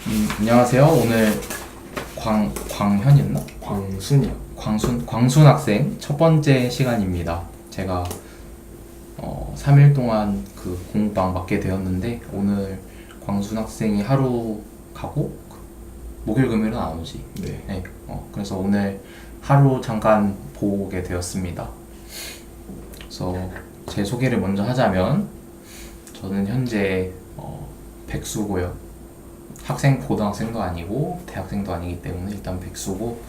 안녕하세요. 오늘 광현이었나? 광순이요. 광순 학생 첫 번째 시간입니다. 제가 3일 동안 그 공부방 맡게 되었는데 오늘 광순 학생이 하루 가고 목요일 금요일은 안 오지. 네. 네. 그래서 오늘 하루 잠깐 보게 되었습니다. 그래서 제 소개를 먼저 하자면 저는 현재 백수고요. 고등학생도 아니고 대학생도 아니기 때문에 일단 백수고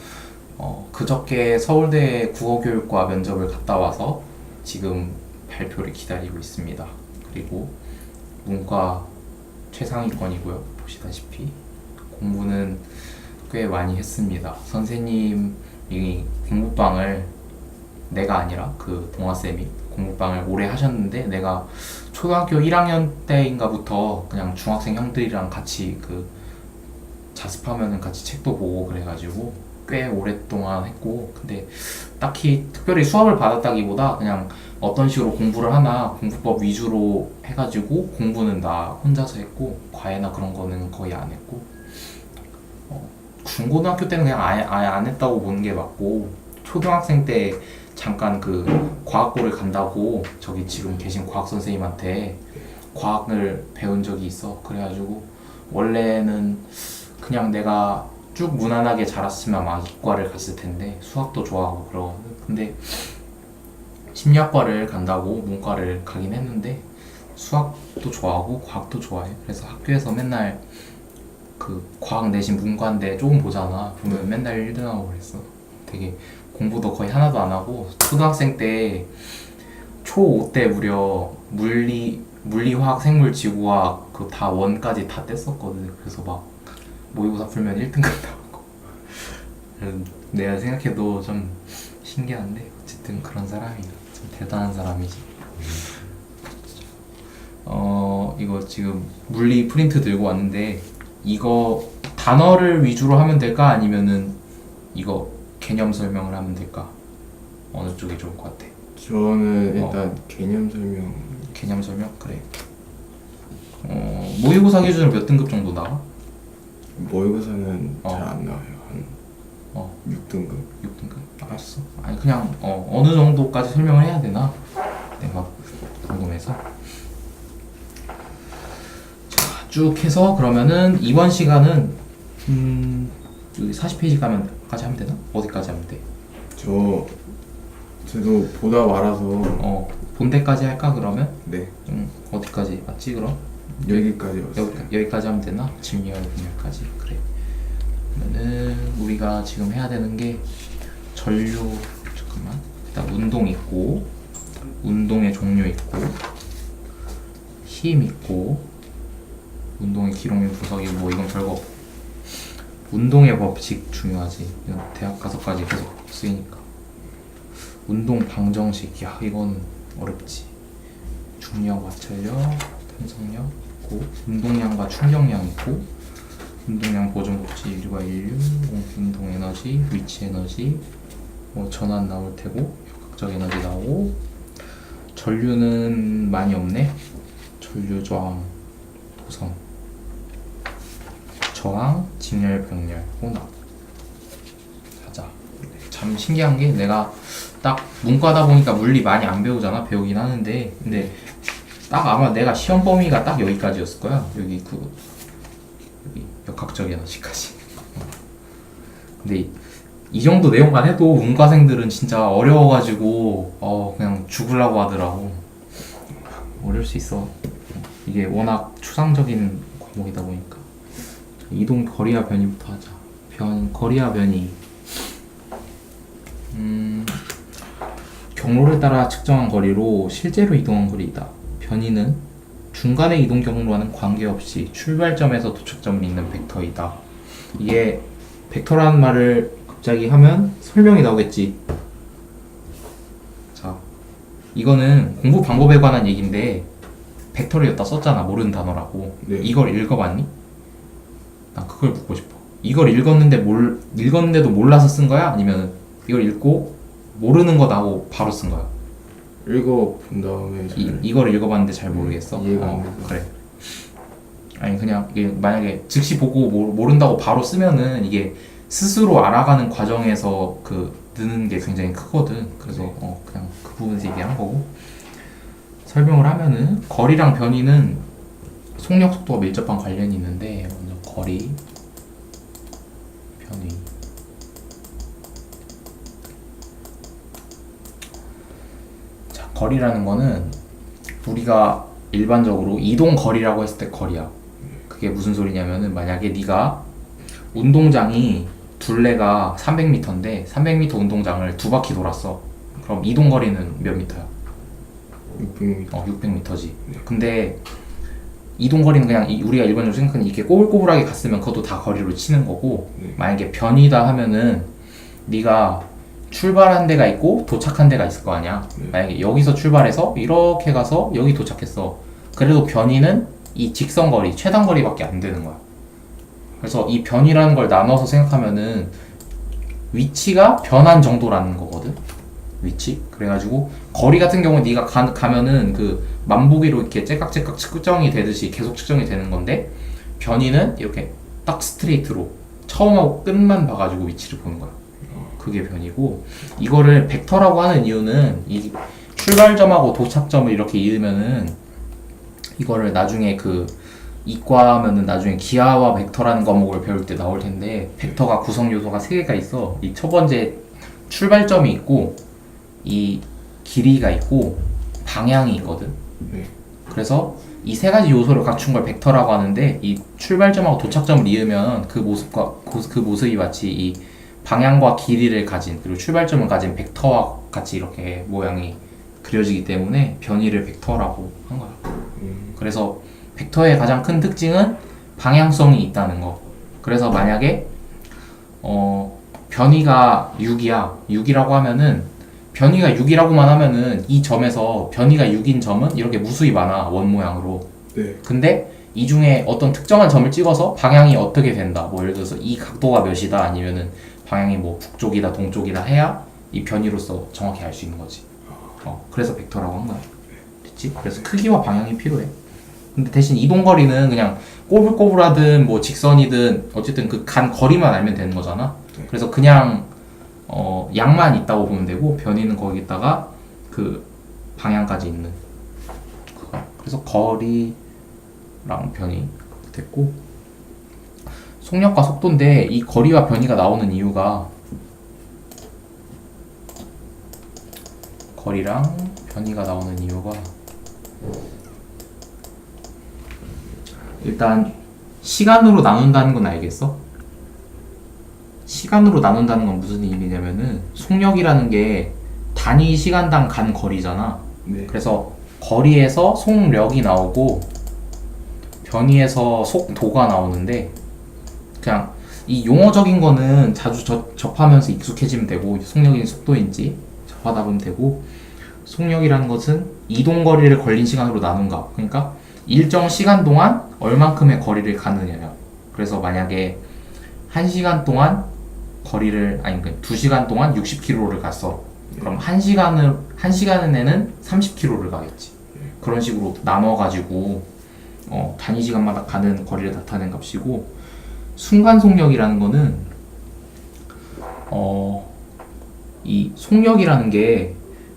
그저께 서울대 국어교육과 면접을 갔다 와서 지금 발표를 기다리고 있습니다. 그리고 문과 최상위권이고요. 보시다시피 공부는 꽤 많이 했습니다. 선생님이 공부방을 내가 아니라 그 동아쌤이 공부방을 오래 하셨는데 내가 초등학교 1학년 때인가부터 그냥 중학생 형들이랑 같이 그 자습하면은 같이 책도 보고 그래가지고 꽤 오랫동안 했고, 근데 딱히 특별히 수업을 받았다기보다 그냥 어떤 식으로 공부를 하나 공부법 위주로 해가지고 공부는 나 혼자서 했고 과외나 그런 거는 거의 안 했고, 중고등학교 때는 그냥 아예 안 했다고 보는 게 맞고, 초등학생 때 잠깐 그 과학고를 간다고 저기 지금 계신 과학 선생님한테 과학을 배운 적이 있어. 그래가지고 원래는 그냥 내가 쭉 무난하게 자랐으면 아마 이과를 갔을 텐데 수학도 좋아하고 그러거든. 근데 심리학과를 간다고 문과를 가긴 했는데 수학도 좋아하고 과학도 좋아해. 그래서 학교에서 맨날 그 과학 내신 문과인데 조금 보잖아. 보면 맨날 1등하고 그랬어. 되게 공부도 거의 하나도 안 하고, 초등학생 때 초5 때 무려 물리, 화학, 생물, 지구화학 그 다 원까지 다 뗐었거든. 그래서 막 모의고사 풀면 1등급 나오고. 내가 생각해도 좀 신기한데 어쨌든 그런 사람이야. 좀 대단한 사람이지. 이거 지금 물리 프린트 들고 왔는데 이거 단어를 위주로 하면 될까? 아니면은 이거 개념 설명을 하면 될까? 어느 쪽이 좋을 것 같아? 저는 일단 개념 설명. 개념 설명? 그래. 모의고사 기준으로 몇 등급 정도 나와? 모의고사는 어. 잘 안 나와요. 한 6등급. 6등급? 알았어. 아니 그냥 어느 정도까지 설명을 해야 되나? 내가 궁금해서. 자, 쭉 해서 그러면은 이번 시간은 여기 40페이지까지 하면 되나? 어디까지 하면 돼? 저도 보다 말아서. 본 데까지 할까 그러면? 네. 어디까지 맞지 그럼? 여기까지 왔어요. 여기까지 하면 되나? 진리와 분열까지. 그래. 그러면은 우리가 지금 해야 되는 게 잠깐만. 일단 운동 있고, 운동의 종류 있고, 힘 있고, 운동의 기록률 분석이고, 뭐 이건 별거 없고, 운동의 법칙 중요하지. 이건 대학 가서까지 계속 쓰이니까. 운동 방정식, 야 이건 어렵지. 중력, 마찰력, 탄성력 있고, 운동량과 충격량 있고, 운동량 보존 법칙, 인류가 인류, 운동 에너지, 위치 에너지, 뭐 전환 나올 테고, 역학적 에너지 나오고, 전류는 많이 없네. 전류, 저항, 도성, 저항, 직렬, 병렬, 혼합. 가자. 참 신기한 게 내가 딱 문과다 보니까 물리 많이 안 배우잖아. 배우긴 하는데 근데 딱 아마 내가 시험 범위가 딱 여기까지였을 거야. 여기 역학적 에너지까지. 근데 이 정도 내용만 해도 문과생들은 진짜 어려워가지고 그냥 죽으려고 하더라고. 어려울 수 있어. 이게 워낙 추상적인 과목이다 보니까. 이동 거리와 변이부터 하자. 거리와 변이. 경로를 따라 측정한 거리로 실제로 이동한 거리이다. 변이는 중간의 이동 경로와는 관계없이 출발점에서 도착점을 잇는 벡터이다. 이게 벡터라는 말을 갑자기 하면 설명이 나오겠지. 자, 이거는 공부 방법에 관한 얘기인데 벡터를 여기다 썼잖아. 모르는 단어라고. 네. 이걸 읽어봤니? 난 그걸 묻고 싶어. 이걸 읽었는데도 몰라서 쓴 거야? 아니면 이걸 읽고 모르는 거 나오고 바로 쓴 거야? 읽어본 다음에 이걸 읽어봤는데 잘 모르겠어? 이해가 안 돼서. 그래. 아니 그냥 이게 만약에 즉시 보고 모른다고 바로 쓰면은 이게 스스로 알아가는 과정에서 그 느는 게 굉장히 크거든. 그래서 그냥 그 부분에서 얘기한 거고, 설명을 하면은 거리랑 변이는 속력 속도가 밀접한 관련이 있는데, 먼저 거리, 변이. 자, 거리라는 거는 우리가 일반적으로 이동 거리라고 했을 때 거리야. 그게 무슨 소리냐면은, 만약에 네가 운동장이 둘레가 300m인데 300m 운동장을 두 바퀴 돌았어. 그럼 이동 거리는 몇 미터야? 600m. 600m지. 근데 이동 거리는 그냥 우리가 일반적으로 생각하는 이렇게 꼬불꼬불하게 갔으면 그것도 다 거리로 치는 거고, 만약에 변이다 하면은 네가 출발한 데가 있고 도착한 데가 있을 거 아니야. 만약에 여기서 출발해서 이렇게 가서 여기 도착했어. 그래도 변이는 이 직선 거리, 최단 거리밖에 안 되는 거야. 그래서 이 변이라는 걸 나눠서 생각하면은 위치가 변한 정도라는 거거든. 위치. 그래가지고 거리 같은 경우는 네가 가면은 그 만보기로 이렇게 째깍째깍 측정이 되듯이 계속 측정이 되는 건데, 변이는 이렇게 딱 스트레이트로 처음하고 끝만 봐가지고 위치를 보는 거야. 그게 변이고, 이거를 벡터라고 하는 이유는 이 출발점하고 도착점을 이렇게 이으면은 이거를 나중에 그 이과하면은 나중에 기하와 벡터라는 과목을 배울 때 나올 텐데, 벡터가 구성 요소가 3개가 있어. 이 첫 번째 출발점이 있고, 이 길이가 있고, 방향이 있거든. 그래서 이 3가지 요소를 갖춘 걸 벡터라고 하는데, 이 출발점하고 도착점을 이으면 그 모습과 그 모습이 마치 이 방향과 길이를 가진, 그리고 출발점을 가진 벡터와 같이 이렇게 모양이 그려지기 때문에 변이를 벡터라고 한 거야. 그래서 벡터의 가장 큰 특징은 방향성이 있다는 거. 그래서 만약에 변이가 6이라고 하면은, 변이가 6이라고만 하면은 이 점에서 변이가 6인 점은 이렇게 무수히 많아, 원 모양으로. 근데 이 중에 어떤 특정한 점을 찍어서 방향이 어떻게 된다, 뭐 예를 들어서 이 각도가 몇이다, 아니면은 방향이 뭐 북쪽이다 동쪽이다 해야 이 변이로서 정확히 알 수 있는 거지. 그래서 벡터라고 한 거야. 됐지? 그래서 크기와 방향이 필요해. 근데 대신 이동거리는 그냥 꼬불꼬불하든 뭐 직선이든 어쨌든 그 간 거리만 알면 되는 거잖아. 그래서 그냥 양만 있다고 보면 되고, 변이는 거기다가 그 방향까지 있는 그거. 그래서 거리랑 변이 됐고, 속력과 속도인데 이 거리와 변이가 나오는 이유가, 거리랑 변이가 나오는 이유가 일단 시간으로 나눈다는 건 알겠어? 시간으로 나눈다는 건 무슨 의미냐면은, 속력이라는 게 단위 시간당 간 거리잖아. 그래서 거리에서 속력이 나오고 변이에서 속도가 나오는데, 그냥 이 용어적인 거는 자주 접하면서 익숙해지면 되고, 속력인지 속도인지 접하다 보면 되고, 속력이라는 것은 이동거리를 걸린 시간으로 나눈가. 그러니까 일정 시간 동안 얼만큼의 거리를 가느냐야. 그래서 만약에 1시간 동안 거리를, 아니 2시간 동안 60km를 갔어. 그럼 1시간에는 30km를 가겠지. 그런 식으로 나눠가지고 단위 시간마다 가는 거리를 나타낸 값이고, 순간 속력이라는 거는 이 속력이라는 게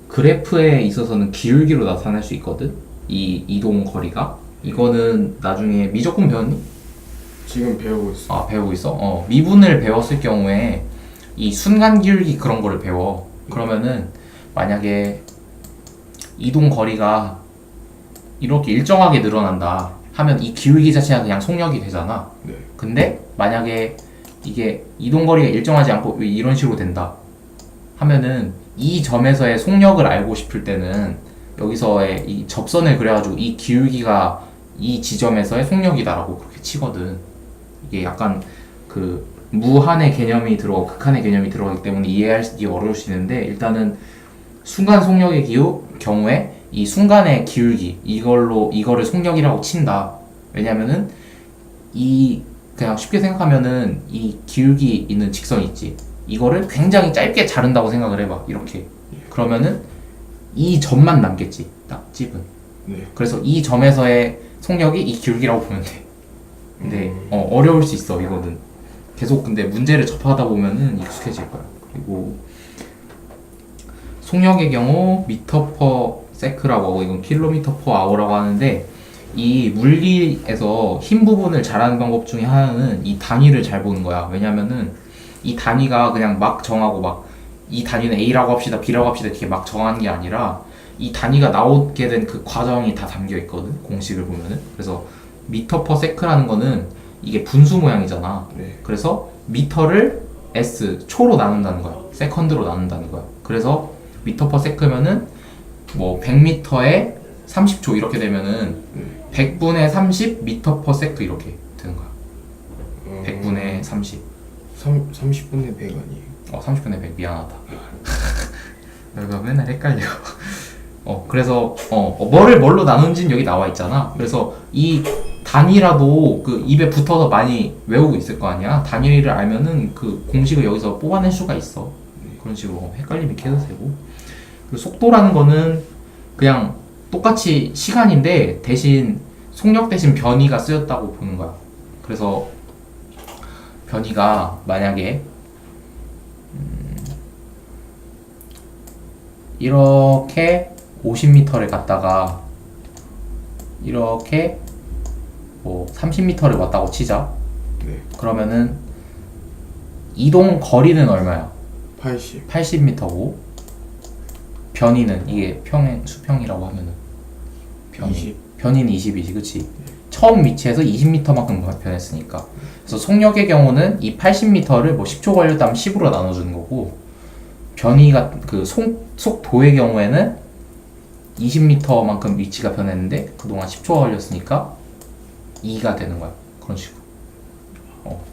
그래프에 있어서는 기울기로 나타날 수 있거든. 이 이동 거리가. 이거는 나중에 미적분 배웠니? 지금 배우고 있어. 아, 배우고 있어? 미분을 배웠을 경우에 이 순간 기울기 그런 거를 배워. 그러면은 만약에 이동 거리가 이렇게 일정하게 늘어난다 하면 이 기울기 자체가 그냥 속력이 되잖아. 근데 만약에 이게 이동 거리가 일정하지 않고 이런 식으로 된다 하면은, 이 점에서의 속력을 알고 싶을 때는 여기서의 이 접선을 그려가지고 이 기울기가 이 지점에서의 속력이다라고 그렇게 치거든. 이게 약간 그 무한의 개념이 들어가고 극한의 개념이 들어가기 때문에 이해하기 어려울 수 있는데, 일단은 순간 속력의 경우에 이 순간의 기울기, 이거를 속력이라고 친다. 왜냐면은 그냥 쉽게 생각하면은 이 기울기 있는 직선 있지, 이거를 굉장히 짧게 자른다고 생각을 해봐. 이렇게. 그러면은 이 점만 남겠지, 딱 찝은. 그래서 이 점에서의 속력이 이 기울기라고 보면 돼. 어려울 수 있어 이거는. 계속 근데 문제를 접하다 보면은 익숙해질 거야. 그리고 속력의 경우 미터 퍼 세크라고 하고 이건 킬로미터 퍼 아워라고 하는데, 이 물리에서 힘 부분을 잘하는 방법 중에 하나는 이 단위를 잘 보는 거야. 왜냐면은 이 단위가 그냥 막 정하고 막 이 단위는 A라고 합시다 B라고 합시다 이렇게 막 정하는 게 아니라 이 단위가 나오게 된 그 과정이 다 담겨 있거든, 공식을 보면은. 그래서 미터 퍼 세크라는 거는 이게 분수 모양이잖아. 네. 그래서 미터를 S 초로 나눈다는 거야. 세컨드로 나눈다는 거야. 그래서 미터 퍼 세크면은 뭐 100m에 30초 이렇게 되면은 100분의 30 미터 퍼 세크 이렇게 되는 거야. 100분의 30. 30분의 100 아니에요? 30분의 100 미안하다. 내가 맨날 헷갈려. 그래서 뭐를 뭘로 나눈지는 여기 나와 있잖아. 그래서 이 단위라도 그 입에 붙어서 많이 외우고 있을 거 아니야. 단위를 알면은 그 공식을 여기서 뽑아낼 수가 있어. 그런 식으로 헷갈리면 이렇게 해도 되고. 그리고 속도라는 거는 그냥 똑같이 시간인데 대신 속력 대신 변위가 쓰였다고 보는 거야. 그래서 변위가 만약에 이렇게 50m를 갔다가 이렇게 뭐 30m를 왔다고 치자. 네. 그러면은 이동 거리는 얼마야? 80. 80m고 변이는 이게 평행 수평이라고 하면은 20. 변이는 20이지, 그치? 처음 위치에서 20m만큼 변했으니까. 그래서 속력의 경우는 이 80m를 뭐 10초 걸렸다면 10으로 나눠주는 거고, 변이가 그 속도의 경우에는 20m만큼 위치가 변했는데 그동안 10초가 걸렸으니까 2가 되는 거야. 그런 식으로.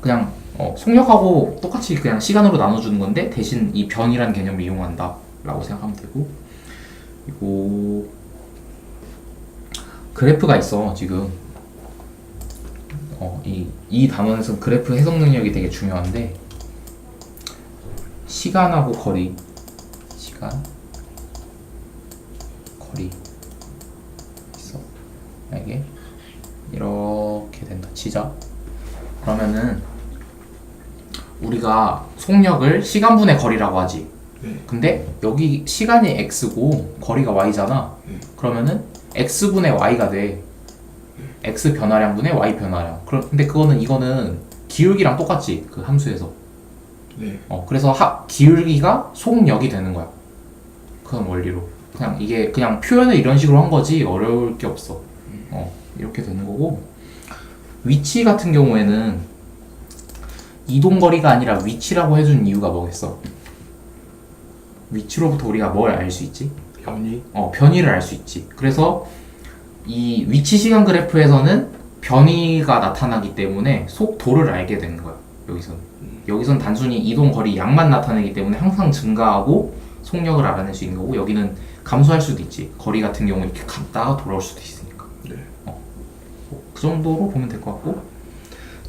그냥 속력하고 똑같이 그냥 시간으로 나눠주는 건데 대신 이 변이라는 개념을 이용한다 라고 생각하면 되고. 그리고 그래프가 있어 지금. 이 단원에서 그래프 해석 능력이 되게 중요한데, 시간하고 거리, 시간, 거리 있어. 이게 이렇게 된다 치자. 그러면은 우리가 속력을 시간분의 거리라고 하지. 네. 근데 여기 시간이 x고 거리가 y잖아. 네. 그러면은 x분의 y가 돼. x 변화량분의 y 변화량. 근데 이거는 기울기랑 똑같지, 그 함수에서. 네. 그래서 기울기가 속력이 되는 거야. 그런 원리로. 그냥 이게 그냥 표현을 이런 식으로 한 거지 어려울 게 없어. 이렇게 되는 거고. 위치 같은 경우에는 이동거리가 아니라 위치라고 해준 이유가 뭐겠어? 위치로부터 우리가 뭘 알 수 있지? 변이? 변이를 알 수 있지. 그래서 이 위치 시간 그래프에서는 변이가 나타나기 때문에 속도를 알게 되는 거야. 여기선 단순히 이동 거리 양만 나타내기 때문에 항상 증가하고 속력을 알아낼 수 있는 거고, 여기는 감소할 수도 있지. 거리 같은 경우 이렇게 갔다가 돌아올 수도 있으니까. 네. 그 정도로 보면 될 것 같고.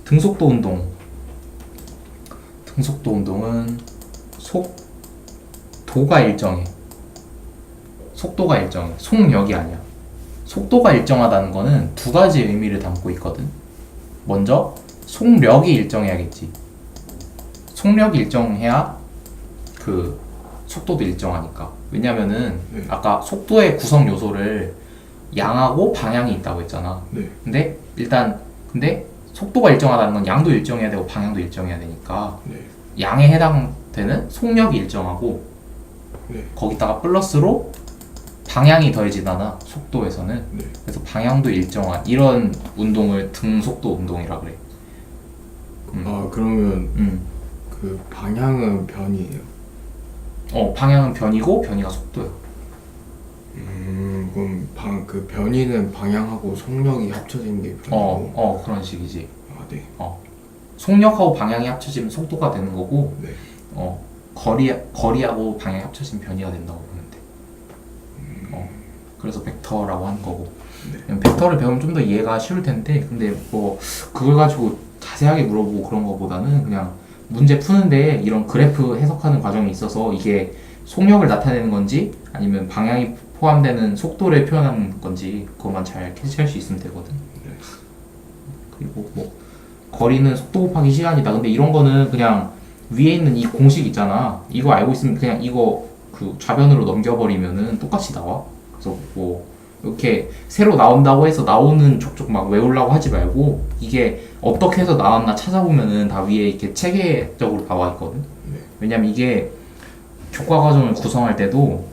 등속도 운동. 등속도 운동은 속도가 일정해. 속도가 일정해. 속력이 아니야. 속도가 일정하다는 거는 두 가지 의미를 담고 있거든. 먼저 속력이 일정해야겠지. 속력이 일정해야 그 속도도 일정하니까. 왜냐면은 네. 아까 속도의 구성 요소를 양하고 방향이 있다고 했잖아. 네. 근데 속도가 일정하다는 건 양도 일정해야 되고 방향도 일정해야 되니까 네. 양에 해당되는 속력이 일정하고, 네. 거기다가 플러스로 방향이 더해지잖아, 속도에서는. 네. 그래서 방향도 일정한 이런 운동을 등속도 운동이라 그래. 그러면 그 방향은 변이에요? 방향은 변이고 변이가 속도야. 그럼 그 변이는 방향하고 속력이 합쳐진 게 변이고? 그런 식이지. 네. 속력하고 방향이 합쳐지면 속도가 되는 거고, 네. 거리하고 방향이 합쳐지면 변이가 된다고 보면 돼. 그래서 벡터라고 하는 거고. 네. 벡터를 배우면 좀 더 이해가 쉬울 텐데, 근데 뭐 그걸 가지고 자세하게 물어보고 그런 거보다는 그냥 문제 푸는데 이런 그래프 해석하는 과정이 있어서 이게 속력을 나타내는 건지 아니면 방향이 포함되는 속도를 표현하는 건지 그것만 잘 캐치할 수 있으면 되거든. 네. 그리고 뭐 거리는 속도 곱하기 시간이다. 근데 이런 거는 그냥 위에 있는 이 공식 있잖아. 이거 알고 있으면 그냥 이거 그 좌변으로 넘겨버리면은 똑같이 나와. 그래서 뭐 이렇게 새로 나온다고 해서 나오는 족족 막 외우려고 하지 말고 이게 어떻게 해서 나왔나 찾아보면은 다 위에 이렇게 체계적으로 나와 있거든. 왜냐면 이게 교과 과정을 구성할 때도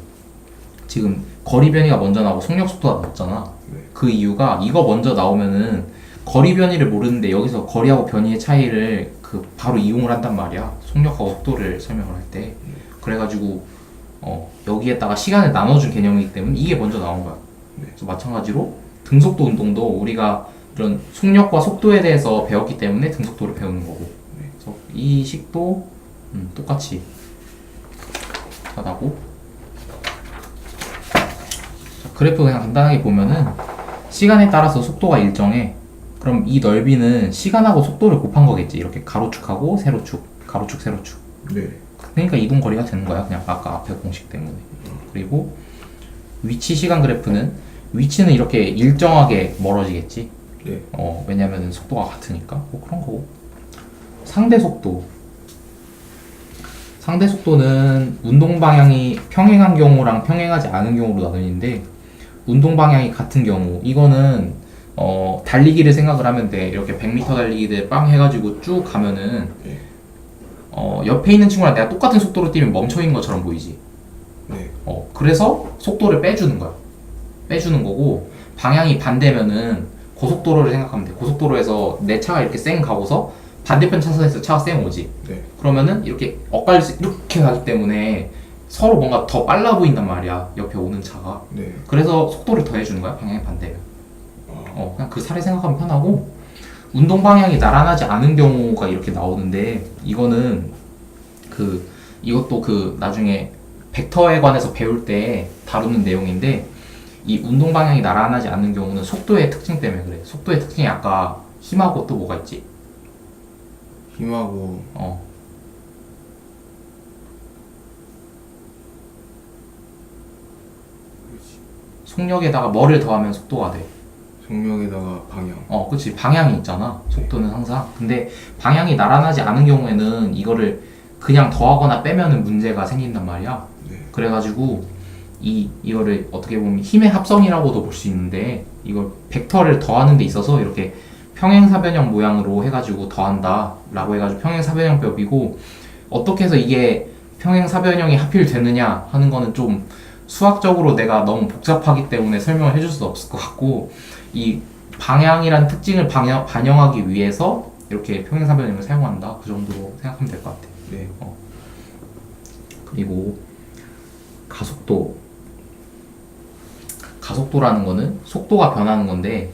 지금 거리 변이가 먼저 나오고 속력 속도가 나왔잖아. 그 이유가 이거 먼저 나오면은 거리 변이를 모르는데 여기서 거리하고 변이의 차이를 그 바로 이용을 한단 말이야. 속력하고 속도를 설명을 할 때. 그래가지고 여기에다가 시간을 나눠준 개념이기 때문에 이게 먼저 나온 거야. 그래서 마찬가지로 등속도 운동도 우리가 이런 속력과 속도에 대해서 배웠기 때문에 등속도를 배우는 거고. 그래서 이 식도 똑같이 하다고. 그래프 그냥 간단하게 보면은 시간에 따라서 속도가 일정해. 그럼 이 넓이는 시간하고 속도를 곱한 거겠지. 이렇게 가로축하고 세로축, 가로축, 세로축. 네. 그러니까 이동 거리가 되는 거야. 그냥 아까 앞에 공식 때문에. 그리고 위치 시간 그래프는 위치는 이렇게 일정하게 멀어지겠지. 네. 왜냐면 속도가 같으니까. 뭐 그런 거고. 상대 속도. 상대 속도는 운동 방향이 평행한 경우랑 평행하지 않은 경우로 나뉘는데 운동 방향이 같은 경우 이거는 달리기를 생각을 하면 돼. 이렇게 100m 달리기를 빵 해가지고 쭉 가면은 네. 옆에 있는 친구랑 내가 똑같은 속도로 뛰면 멈춰있는 것처럼 보이지. 네. 그래서 속도를 빼주는 거야. 빼주는 거고 방향이 반대면은 고속도로를 생각하면 돼. 고속도로에서 내 차가 이렇게 쌩 가고서 반대편 차선에서 차가 쌩 오지. 네. 그러면은 이렇게 엇갈려서 이렇게 가기 때문에 서로 뭔가 더 빨라 보인단 말이야. 옆에 오는 차가. 네. 그래서 속도를 더해주는 거야. 방향이 반대면. 그냥 그 사례 생각하면 편하고 운동 방향이 나란하지 않은 경우가 이렇게 나오는데 이거는 이것도 나중에 벡터에 관해서 배울 때 다루는 내용인데 이 운동 방향이 나란하지 않는 경우는 속도의 특징 때문에 그래. 속도의 특징이 아까 힘하고 또 뭐가 있지? 힘하고 속력에다가 뭐를 더하면 속도가 돼. 속력에다가 방향. 그치. 방향이 있잖아. 속도는 항상. 근데 방향이 나란하지 않은 경우에는 이거를 그냥 더하거나 빼면은 문제가 생긴단 말이야. 네. 그래가지고 이거를 어떻게 보면 힘의 합성이라고도 볼 수 있는데 이걸 벡터를 더하는 데 있어서 이렇게 평행사변형 모양으로 해가지고 더한다 라고 해가지고 평행사변형법이고 어떻게 해서 이게 평행사변형이 하필 되느냐 하는 거는 좀 수학적으로 내가 너무 복잡하기 때문에 설명을 해줄 수 없을 것 같고 이 방향이란 특징을 반영하기 위해서 이렇게 평행사변형을 사용한다 그 정도로 생각하면 될 것 같아. 네. 그리고 가속도라는 거는 속도가 변하는 건데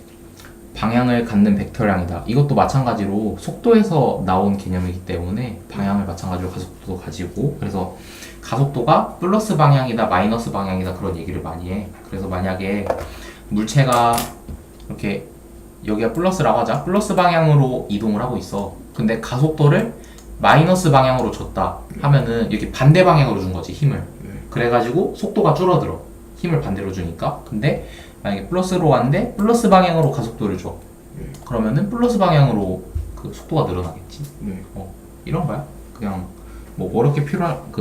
방향을 갖는 벡터량이다. 이것도 마찬가지로 속도에서 나온 개념이기 때문에 방향을 마찬가지로 가속도도 가지고 그래서 가속도가 플러스 방향이다 마이너스 방향이다 그런 얘기를 많이 해. 그래서 만약에 물체가 이렇게 여기가 플러스라고 하자. 플러스 방향으로 이동을 하고 있어. 근데 가속도를 마이너스 방향으로 줬다 하면은 이렇게 반대 방향으로 준 거지 힘을. 그래가지고 속도가 줄어들어. 힘을 반대로 주니까. 근데 만약에 플러스로 왔는데 플러스 방향으로 가속도를 줘. 그러면은 플러스 방향으로 그 속도가 늘어나겠지. 네. 이런 거야. 그냥 뭐 어렵게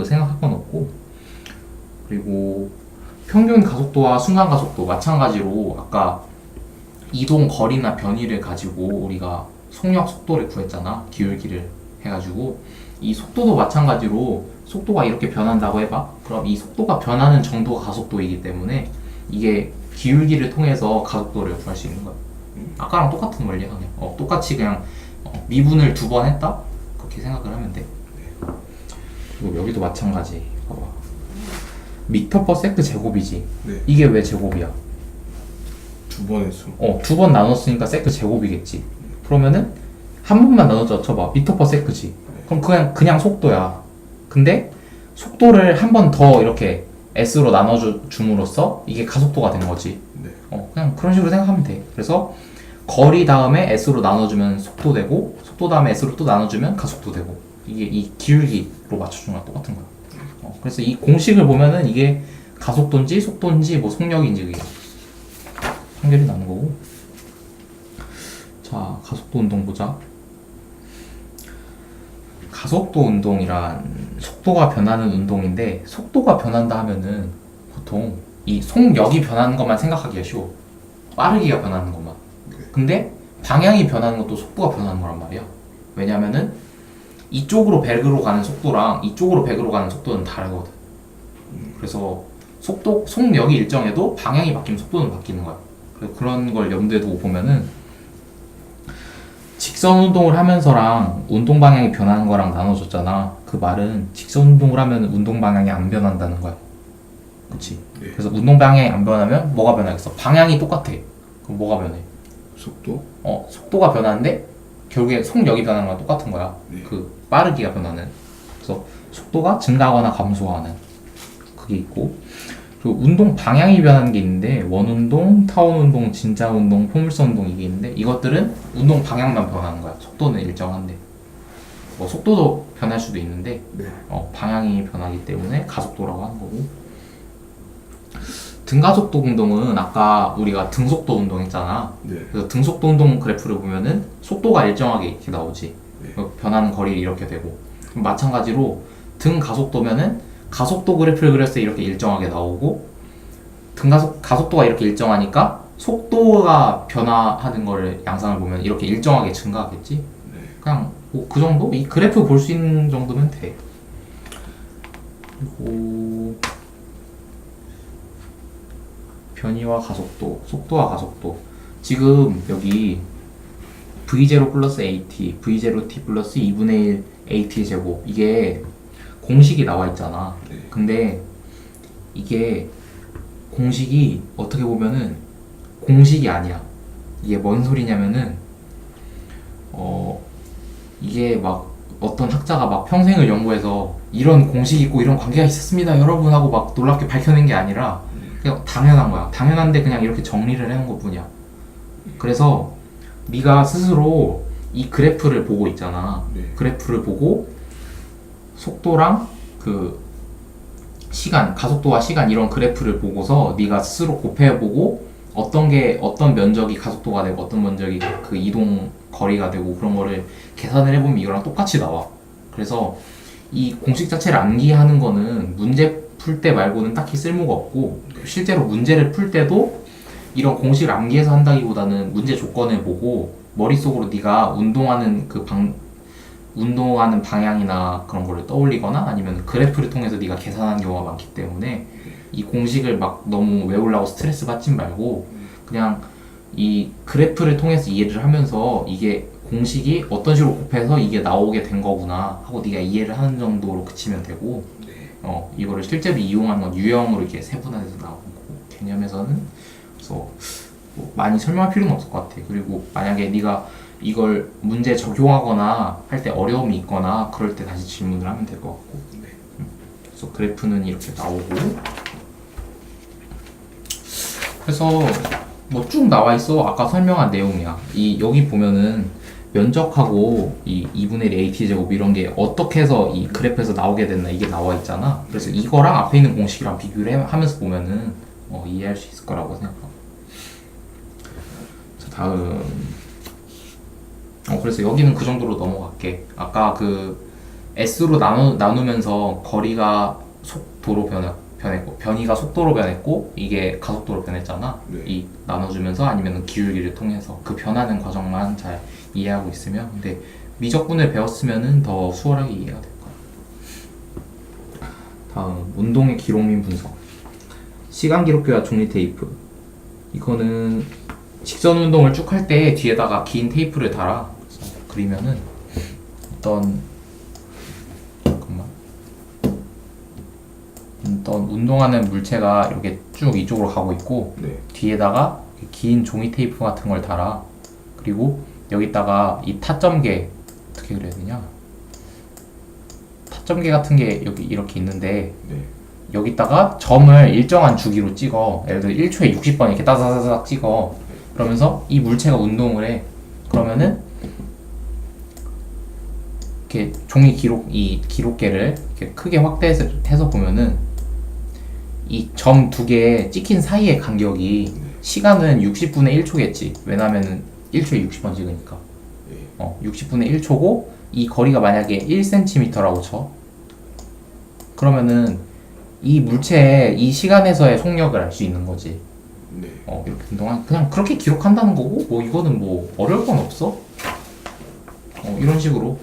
생각할 건 없고. 그리고 평균 가속도와 순간 가속도 마찬가지로 아까 이동 거리나 변이를 가지고 우리가 속력 속도를 구했잖아. 기울기를 해가지고 이 속도도 마찬가지로 속도가 이렇게 변한다고 해봐. 그럼 이 속도가 변하는 정도가 가속도이기 때문에 이게 기울기를 통해서 가속도를 구할 수 있는 거야. 아까랑 똑같은 원리야 그냥. 똑같이 그냥 미분을 2번 했다? 그렇게 생각을 하면 돼. 그리고 여기도 마찬가지. 봐봐. 미터 퍼 세크 제곱이지. 네. 이게 왜 제곱이야? 2번의 수. 2번 나눴으니까 세크 제곱이겠지. 그러면은 한 번만 나눠서 쳐봐. 미터 퍼 세크지. 그럼 그냥 속도야. 근데 속도를 한 번 더 이렇게 S로 나눠줌으로써 이게 가속도가 된 거지. 네. 그냥 그런 식으로 생각하면 돼. 그래서 거리 다음에 S로 나눠주면 속도 되고 속도 다음에 S로 또 나눠주면 가속도 되고 이게 이 기울기로 맞춰주는 거랑 똑같은 거야. 그래서 이 공식을 보면은 이게 가속도인지 속도인지 뭐 속력인지 그게 판결이 나는 거고. 자, 가속도 운동 보자. 가속도 운동이란 속도가 변하는 운동인데, 속도가 변한다 하면은 보통 이 속력이 변하는 것만 생각하기가 쉬워. 빠르기가 변하는 것만. 근데 방향이 변하는 것도 속도가 변하는 거란 말이야. 왜냐면은 이쪽으로 백으로 가는 속도랑 이쪽으로 백으로 가는 속도는 다르거든. 그래서 속력이 일정해도 방향이 바뀌면 속도는 바뀌는 거야. 그래서 그런 걸 염두에 두고 보면은 직선 운동을 하면서랑 운동 방향이 변하는 거랑 나눠줬잖아. 그 말은 직선 운동을 하면 운동 방향이 안 변한다는 거야. 그치? 네. 그래서 운동 방향이 안 변하면 뭐가 변하겠어? 방향이 똑같아. 그럼 뭐가 변해? 속도? 속도가 변하는데 결국에 속력이 변하는 거랑 똑같은 거야. 네. 그 빠르기가 변하는. 그래서 속도가 증가하거나 감소하는 그게 있고, 그리고 운동 방향이 변하는 게 있는데 원운동, 타원 운동, 진자 운동, 포물선 운동 이게 있는데 이것들은 운동 방향만 변하는 거야. 속도는 일정한데 뭐 속도도 변할 수도 있는데 네. 방향이 변하기 때문에 가속도라고 하는 거고, 등가속도 운동은 아까 우리가 등속도 운동 했잖아. 네. 그래서 등속도 운동 그래프를 보면은 속도가 일정하게 이렇게 나오지. 네. 변하는 거리 이렇게 되고, 그럼 마찬가지로 등 가속도면은 가속도 그래프를 그렸을 때 이렇게 일정하게 나오고, 가속도가 이렇게 일정하니까 속도가 변화하는 거를 양상을 보면 이렇게 일정하게 증가하겠지. 네. 그냥 뭐 그 정도? 이 그래프 볼 수 있는 정도면 돼. 그리고 변이와 가속도, 속도와 가속도. 지금 여기 v0 플러스 at, v0t 플러스 2분의 1 at 제곱, 이게 공식이 나와 있잖아. 네. 근데 이게 공식이 어떻게 보면은 공식이 아니야. 이게 뭔 소리냐면은 이게 막 어떤 학자가 막 평생을 연구해서 이런 공식이 있고 이런 관계가 있었습니다 여러분 하고 막 놀랍게 밝혀낸 게 아니라 그냥 당연한 거야. 당연한데 그냥 이렇게 정리를 해놓은 것 뿐이야. 그래서 네가 스스로 이 그래프를 보고 있잖아. 네. 그래프를 보고 속도랑 그 시간, 가속도와 시간 이런 그래프를 보고서 네가 스스로 곱해보고 어떤 면적이 가속도가 되고 어떤 면적이 그 이동 거리가 되고 그런 거를 계산을 해보면 이거랑 똑같이 나와. 그래서 이 공식 자체를 암기하는 거는 문제 풀 때 말고는 딱히 쓸모가 없고, 실제로 문제를 풀 때도 이런 공식을 암기해서 한다기보다는 문제 조건을 보고 머릿속으로 네가 운동하는 방향이나 그런 거를 떠올리거나 아니면 그래프를 통해서 네가 계산하는 경우가 많기 때문에 이 공식을 막 너무 외우려고 스트레스 받지 말고 그냥 이 그래프를 통해서 이해를 하면서 이게 공식이 어떤 식으로 곱해서 이게 나오게 된 거구나 하고 네가 이해를 하는 정도로 그치면 되고, 이거를 실제로 이용하는 건 유형으로 이렇게 세분화해서 나오고, 개념에서는 그래서 뭐 많이 설명할 필요는 없을 것 같아. 그리고 만약에 네가 이걸 문제 적용하거나 할 때 어려움이 있거나 그럴 때 다시 질문을 하면 될 것 같고, 그래서 그래프는 이렇게 나오고, 그래서 뭐 쭉 나와 있어. 아까 설명한 내용이야. 여기 보면은 면적하고 이 2분의 1 at 제곱 이런 게 어떻게 해서 이 그래프에서 나오게 됐나 이게 나와 있잖아. 그래서 이거랑 앞에 있는 공식이랑 비교를 하면서 보면은 이해할 수 있을 거라고 생각하고. 자, 다음. 그래서 여기는 그 정도로 넘어갈게. 아까 그 S로 나누면서 거리가 속도로 변했고 변이가 속도로 변했고 이게 가속도로 변했잖아. 네. 이 나눠주면서 아니면 기울기를 통해서 그 변하는 과정만 잘 이해하고 있으면, 근데 미적분을 배웠으면은 더 수월하게 이해가 될 거야. 다음, 운동의 기록 및 분석. 시간 기록기와 종이 테이프. 이거는 직선 운동을 쭉 할 때 뒤에다가 긴 테이프를 달아. 그래서 그리면은 어떤 운동하는 물체가 이렇게 쭉 이쪽으로 가고 있고, 네. 뒤에다가 긴 종이 테이프 같은 걸 달아. 그리고 여기다가 이 타점계, 어떻게 그려야 되냐? 타점계 같은 게 여기 이렇게 있는데, 네. 여기다가 점을 일정한 주기로 찍어. 예를 들어 1초에 60번 이렇게 따다다닥 찍어. 그러면서 이 물체가 운동을 해. 그러면은 이렇게 이 기록계를 이렇게 크게 확대해서 보면은 이 점 두 개에 찍힌 사이의 간격이 시간은 60분의 1초겠지. 왜냐면은 1초에 60번 찍으니까. 60분의 1초고 이 거리가 만약에 1cm라고 쳐. 그러면은 이 물체의 이 시간에서의 속력을 알 수 있는 거지. 네. 이렇게 운동한 그냥 그렇게 기록한다는 거고 뭐 이거는 뭐 어려울 건 없어. 이런 식으로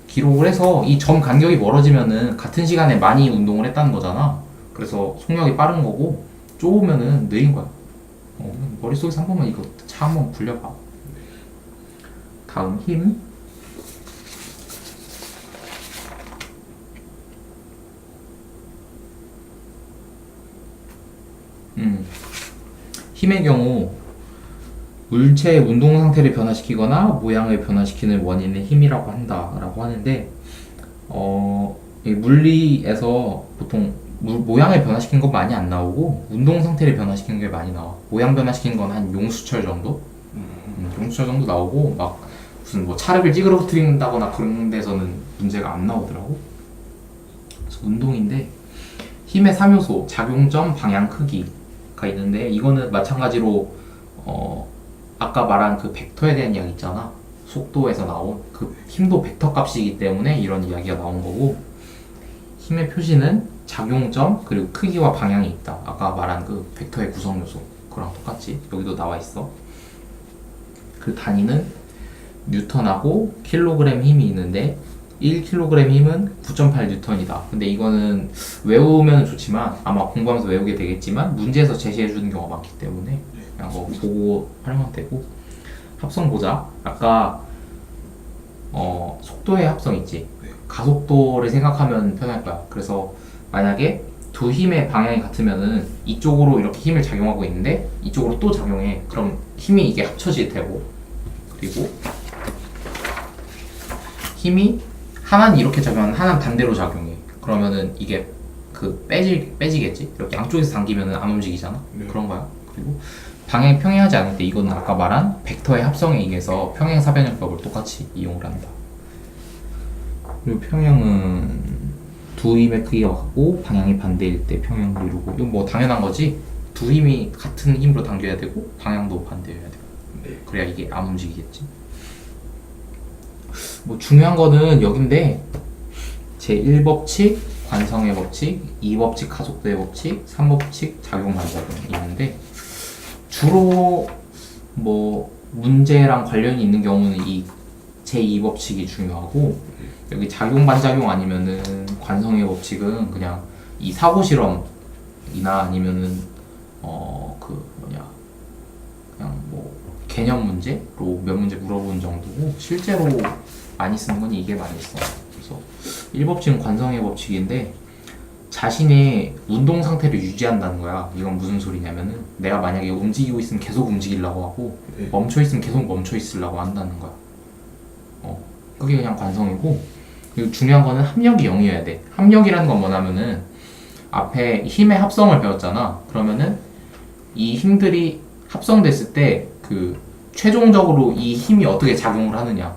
기록을 해서 이 점 간격이 멀어지면은 같은 시간에 많이 운동을 했다는 거잖아. 그래서 속력이 빠른 거고 좁으면은 느린 거야. 머릿속에서 한 번만 이거 차 한번 굴려봐. 다음 힘. 힘의 경우 물체의 운동 상태를 변화시키거나 모양을 변화시키는 원인을 힘이라고 한다라고 하는데 이 물리에서 보통 모양을 변화시키는 건 많이 안 나오고 운동 상태를 변화시키는 게 많이 나와. 모양 변화시키는 건 한 용수철 정도? 용수철 정도 나오고 막 무슨 뭐 차력을 찌그러뜨린다거나 그런 데서는 문제가 안 나오더라고. 그래서 운동인데 힘의 3요소 작용점, 방향, 크기가 있는데 이거는 마찬가지로 아까 말한 그 벡터에 대한 이야기 있잖아. 속도에서 나온 그 힘도 벡터 값이기 때문에 이런 이야기가 나온 거고 힘의 표시는 작용점 그리고 크기와 방향이 있다. 아까 말한 그 벡터의 구성 요소 그거랑 똑같지. 여기도 나와 있어. 그 단위는 뉴턴하고 킬로그램 힘이 있는데 1kg 힘은 9.8 뉴턴이다. 근데 이거는 외우면 좋지만 아마 공부하면서 외우게 되겠지만 문제에서 제시해 주는 경우가 많기 때문에 그냥 뭐 보고 하면 되고. 합성 보자. 아까 속도의 합성 있지. 가속도를 생각하면 편할 거야. 그래서 만약에 두 힘의 방향이 같으면은 이쪽으로 이렇게 힘을 작용하고 있는데 이쪽으로 또 작용해. 그럼 힘이 이게 합쳐질 테고 그리고 힘이 하나는 이렇게 작용하면 하나는 반대로 작용해. 그러면은 이게 그 빼지겠지. 이렇게 양쪽에서 당기면은 안 움직이잖아. 네. 그런 거야. 그리고 방향이 평행하지 않을 때 이거는 아까 말한 벡터의 합성에 의해서 평행사변형법을 똑같이 이용을 한다. 그리고 평형은 두 힘의 크기가 같고 방향이 반대일 때 평형을 이루고 이건 뭐 당연한 거지. 두 힘이 같은 힘으로 당겨야 되고 방향도 반대여야 되고 네. 그래야 이게 안 움직이겠지. 뭐 중요한 거는 여긴데 제1법칙 관성의 법칙, 2법칙 가속도의 법칙, 3법칙 작용 반작용이 있는데 주로 뭐 문제랑 관련이 있는 경우는 이 제2법칙이 중요하고 여기 작용 반작용 아니면은 관성의 법칙은 그냥 이 사고 실험이나 아니면은 그냥 뭐 개념 문제로 몇 문제 물어보는 정도고 실제로 많이 쓰는 건 이게 많이 써. 그래서 1법칙은 관성의 법칙인데 자신의 운동 상태를 유지한다는 거야. 이건 무슨 소리냐면은 내가 만약에 움직이고 있으면 계속 움직이려고 하고 네. 멈춰 있으면 계속 멈춰 있으려고 한다는 거야. 그게 그냥 관성이고 그리고 중요한 거는 합력이 0이어야 돼. 합력이라는 건 뭐냐면은 앞에 힘의 합성을 배웠잖아. 그러면은 이 힘들이 합성됐을 때 그 최종적으로 이 힘이 어떻게 작용을 하느냐.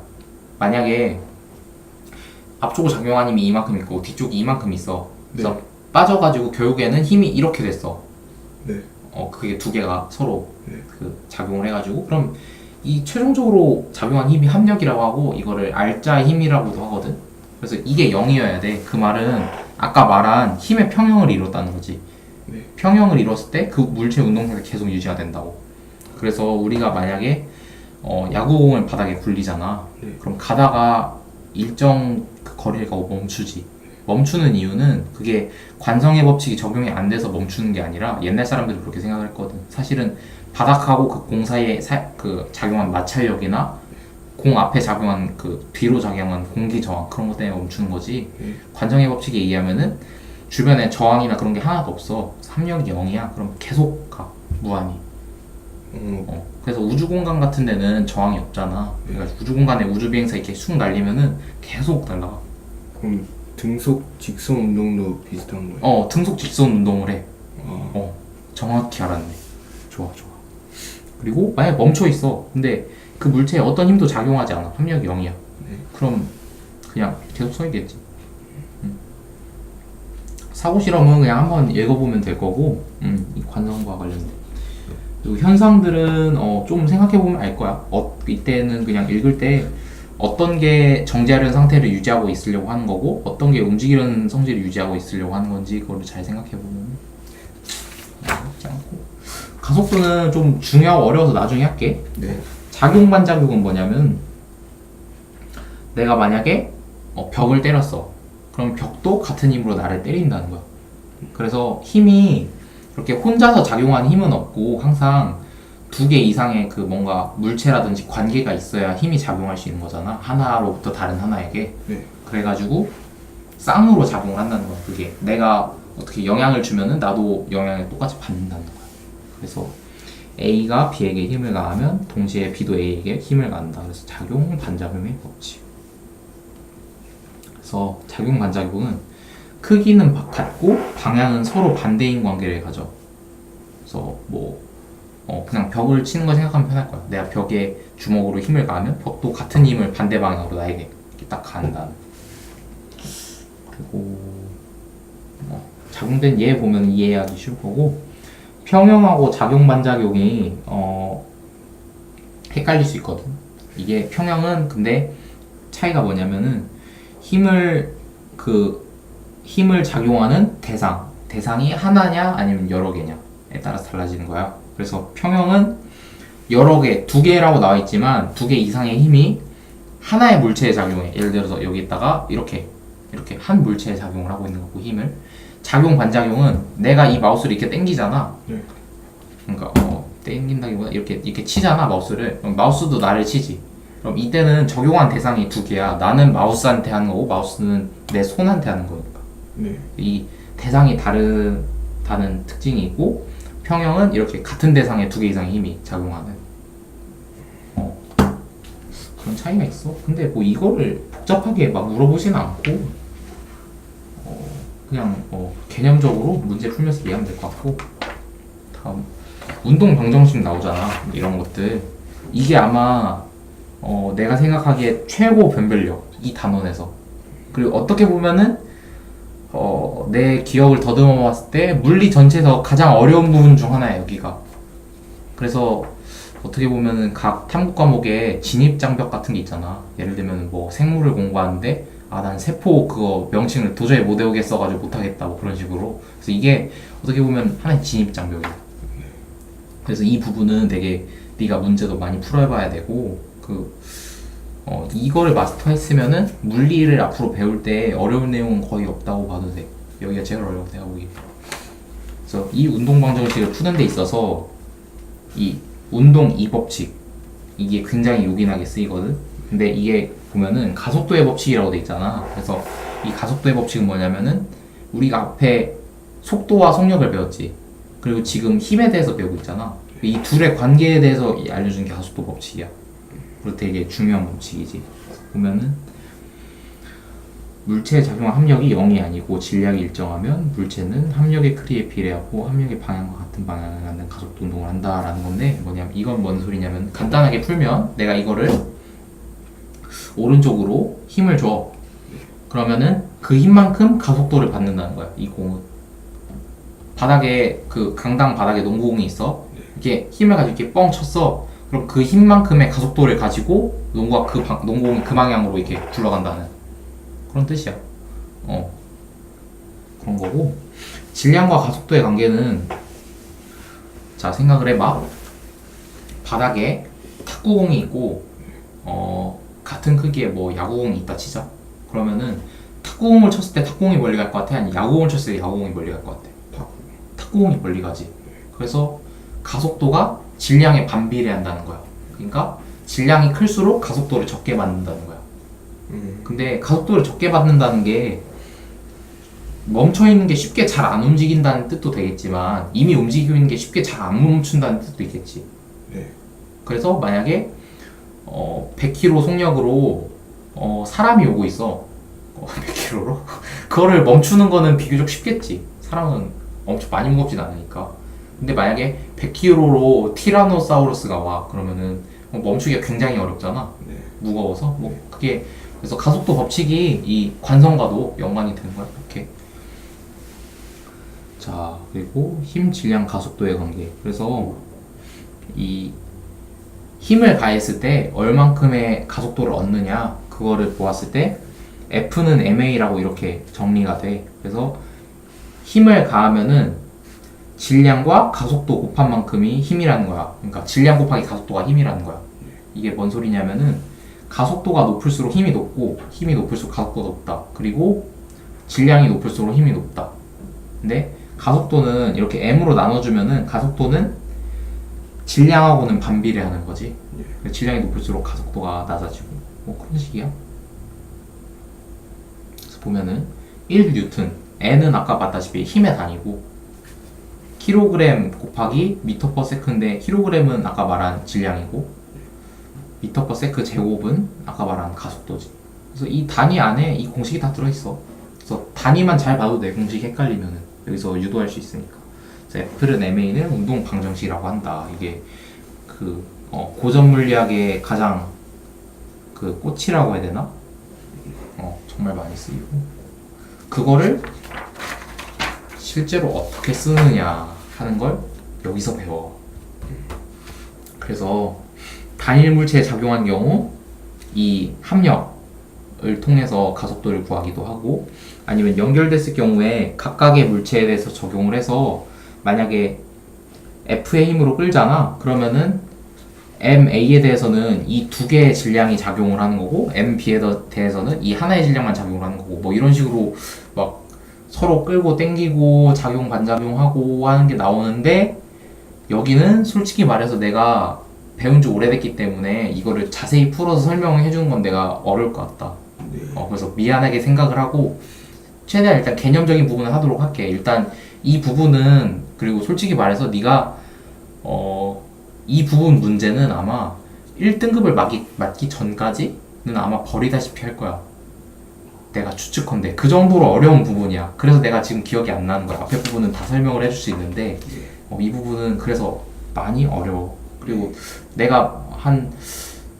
만약에 앞쪽으로 작용한 힘이 이만큼 있고 뒤쪽이 이만큼 있어. 그래서 네. 빠져가지고 결국에는 힘이 이렇게 됐어. 네. 그게 두 개가 서로 네. 그 작용을 해가지고 그럼 이 최종적으로 작용한 힘이 합력이라고 하고 이거를 알자 힘이라고도 하거든. 그래서 이게 0이어야 돼. 그 말은 아까 말한 힘의 평형을 이뤘다는 거지. 네. 평형을 이뤘을 때 그 물체 운동상태가 계속 유지가 된다고. 그래서 우리가 만약에 야구공을 바닥에 굴리잖아. 네. 그럼 가다가 일정 그 거리를 가고 멈추지. 멈추는 이유는 그게 관성의 법칙이 적용이 안 돼서 멈추는 게 아니라 옛날 사람들은 그렇게 생각을 했거든. 사실은 바닥하고 그 공 사이에 그 작용한 마찰력이나 공 앞에 작용한 그 뒤로 작용한 공기 저항 그런 것 때문에 멈추는 거지. 관성의 법칙에 의하면은 주변에 저항이나 그런 게 하나도 없어. 합력이 0이야. 그럼 계속 가. 무한히. 그래서 우주 공간 같은 데는 저항이 없잖아. 그러니까 우주 공간에 우주 비행사 이렇게 쑥 날리면은 계속 날아가. 그럼 등속 직선 운동도 비슷한 거예요? 등속 직선 운동을 해. 정확히 알았네. 좋아. 그리고 만약 멈춰 있어. 근데 그 물체에 어떤 힘도 작용하지 않아. 합력이 0이야. 그럼 그냥 계속 서 있겠지. 사고 실험은 그냥 한번 읽어보면 될 거고, 이 관성과 관련된. 그리고 현상들은 좀 생각해보면 알 거야. 이때는 그냥 읽을 때 어떤 게 정지하려는 상태를 유지하고 있으려고 하는 거고 어떤 게 움직이려는 성질을 유지하고 있으려고 하는 건지 그거를 잘 생각해 보면 어렵지 않고. 가속도는 좀 중요하고 어려워서 나중에 할게. 네. 작용 반작용은 뭐냐면 내가 만약에 벽을 때렸어. 그럼 벽도 같은 힘으로 나를 때린다는 거야. 그래서 힘이 그렇게 혼자서 작용하는 힘은 없고 항상 두 개 이상의 그 뭔가 물체라든지 관계가 있어야 힘이 작용할 수 있는 거잖아. 하나로부터 다른 하나에게. 네. 그래가지고 쌍으로 작용을 한다는 거야. 그게 내가 어떻게 영향을 주면은 나도 영향을 똑같이 받는다는 거야. 그래서 A가 B에게 힘을 가하면 동시에 B도 A에게 힘을 가한다. 그래서 작용 반작용의 법칙. 그래서 작용 반작용은 크기는 같고 방향은 서로 반대인 관계를 가져. 그래서 뭐 그냥 벽을 치는 거 생각하면 편할 거야. 내가 벽에 주먹으로 힘을 가하면 벽도 같은 힘을 반대 방향으로 나에게 이렇게 딱 가한다. 그리고 작용된 얘 보면 이해하기 쉬울 거고 평형하고 작용 반작용이 헷갈릴 수 있거든. 이게 평형은 근데 차이가 뭐냐면은 힘을 작용하는 대상이 하나냐 아니면 여러 개냐에 따라서 달라지는 거야. 그래서 평형은 여러 개, 두 개라고 나와 있지만 두 개 이상의 힘이 하나의 물체에 작용해. 예를 들어서 여기다가 이렇게 한 물체에 작용을 하고 있는 거고 힘을. 작용 반작용은 내가 이 마우스를 이렇게 당기잖아. 네. 그러니까 당긴다기보다 이렇게 치잖아 마우스를. 그럼 마우스도 나를 치지. 그럼 이때는 적용한 대상이 두 개야. 나는 마우스한테 하는 거고 마우스는 내 손한테 하는 거니까. 네. 이 대상이 다른 특징이 있고 평형은 이렇게 같은 대상에 두 개 이상의 힘이 작용하는 그런 차이가 있어. 근데 뭐 이거를 복잡하게 막 물어보진 않고 그냥 개념적으로 문제 풀면서 이해하면 될 것 같고. 다음 운동 방정식 나오잖아. 이런 것들 이게 아마 내가 생각하기에 최고 변별력 이 단원에서. 그리고 어떻게 보면은 내 기억을 더듬어 봤을 때 물리 전체에서 가장 어려운 부분 중 하나야 여기가. 그래서 어떻게 보면은 각 탐구 과목에 진입 장벽 같은 게 있잖아. 예를 들면 뭐 생물을 공부하는데 난 세포 그거 명칭을 도저히 못 외우겠어가지고 못하겠다 뭐 그런 식으로. 그래서 이게 어떻게 보면 하나의 진입 장벽이야. 그래서 이 부분은 되게 네가 문제도 많이 풀어봐야 되고 이거를 마스터했으면은 물리를 앞으로 배울 때 어려운 내용은 거의 없다고 봐도 돼. 여기가 제일 어려워 내가 보기에. 그래서 이 운동 방정식을 푸는 데 있어서 이 운동 이법칙 이게 굉장히 요긴하게 쓰이거든. 근데 이게 보면은 가속도의 법칙이라고 돼 있잖아. 그래서 이 가속도의 법칙은 뭐냐면은 우리가 앞에 속도와 속력을 배웠지. 그리고 지금 힘에 대해서 배우고 있잖아. 이 둘의 관계에 대해서 알려준 게 가속도 법칙이야. 그리고 되게 중요한 법칙이지. 보면은 물체에 작용한 합력이 0이 아니고 질량이 일정하면 물체는 합력의 크기에 비례하고 합력의 방향과 같은 방향을 갖는 가속도 운동을 한다라는 건데 뭐냐면 이건 뭔 소리냐면 간단하게 풀면 내가 이거를 오른쪽으로 힘을 줘. 그러면은 그 힘만큼 가속도를 받는다는 거야. 이 공은 바닥에 그 강당 바닥에 농구공이 있어. 이렇게 힘을 가지고 이렇게 뻥 쳤어. 그럼 그 힘만큼의 가속도를 가지고 농구공이 그 방향으로 이렇게 굴러간다는 그런 뜻이야. 그런 거고. 질량과 가속도의 관계는 자 생각을 해봐. 바닥에 탁구공이 있고 같은 크기의 뭐 야구공이 있다 치자. 그러면은 탁구공을 쳤을 때 탁구공이 멀리 갈 것 같아? 아니면 야구공을 쳤을 때 야구공이 멀리 갈 것 같아? 탁구공이 멀리 가지. 그래서 가속도가 질량에 반비례한다는 거야. 그러니까 질량이 클수록 가속도를 적게 받는다는 거야. 근데 가속도를 적게 받는다는 게 멈춰있는 게 쉽게 잘 안 움직인다는 뜻도 되겠지만 이미 움직이고 있는 게 쉽게 잘 안 멈춘다는 뜻도 있겠지. 네. 그래서 만약에 100km 속력으로 사람이 오고 있어. 100km로? 그거를 멈추는 거는 비교적 쉽겠지. 사람은 엄청 많이 무겁진 않으니까. 근데 만약에 100km로 티라노사우루스가 와. 그러면은 멈추기가 굉장히 어렵잖아. 네. 무거워서. 그게 그래서 가속도 법칙이 이 관성과도 연관이 되는 거야. 이렇게. 자, 그리고 힘, 질량, 가속도의 관계. 그래서 이 힘을 가했을 때 얼만큼의 가속도를 얻느냐 그거를 보았을 때 F는 ma라고 이렇게 정리가 돼. 그래서 힘을 가하면은 질량과 가속도 곱한 만큼이 힘이라는 거야. 그러니까 질량 곱하기 가속도가 힘이라는 거야. 이게 뭔 소리냐면은 가속도가 높을수록 힘이 높고 힘이 높을수록 가속도가 높다. 그리고 질량이 높을수록 힘이 높다. 근데 가속도는 이렇게 m으로 나눠주면은 가속도는 질량하고는 반비례하는 거지. 질량이 높을수록 가속도가 낮아지고 뭐 그런 식이야. 그래서 보면은 1뉴턴 N은 아까 봤다시피 힘의 단위고 킬로그램 곱하기 미터 퍼 세컨드인데 킬로그램은 아까 말한 질량이고 미터 퍼 세컨드 제곱은 아까 말한 가속도지. 그래서 이 단위 안에 이 공식이 다 들어있어. 그래서 단위만 잘 봐도 돼. 공식 헷갈리면은 여기서 유도할 수 있으니까. 그래서 F는 MA는 운동 방정식이라고 한다. 이게 그 고전 물리학의 가장 그 꽃이라고 해야 되나? 정말 많이 쓰이고 그거를 실제로 어떻게 쓰느냐 하는 걸 여기서 배워. 그래서 단일 물체에 작용한 경우 이 합력을 통해서 가속도를 구하기도 하고 아니면 연결됐을 경우에 각각의 물체에 대해서 적용을 해서 만약에 F의 힘으로 끌잖아. 그러면은 MA에 대해서는 이 두 개의 질량이 작용을 하는 거고 MB에 대해서는 이 하나의 질량만 작용을 하는 거고 뭐 이런 식으로 막 서로 끌고 땡기고 작용 반작용하고 하는 게 나오는데 여기는 솔직히 말해서 내가 배운 지 오래됐기 때문에 이거를 자세히 풀어서 설명해 주는 건 내가 어려울 것 같다. 그래서 미안하게 생각을 하고 최대한 일단 개념적인 부분을 하도록 할게. 일단 이 부분은 그리고 솔직히 말해서 네가 이 부분 문제는 아마 1등급을 맞기 전까지는 아마 버리다시피 할 거야. 내가 추측컨대 그 정도로 어려운 부분이야. 그래서 내가 지금 기억이 안 나는 거야. 앞에 부분은 다 설명을 해줄 수 있는데 이 부분은 그래서 많이 어려워. 그리고 내가 한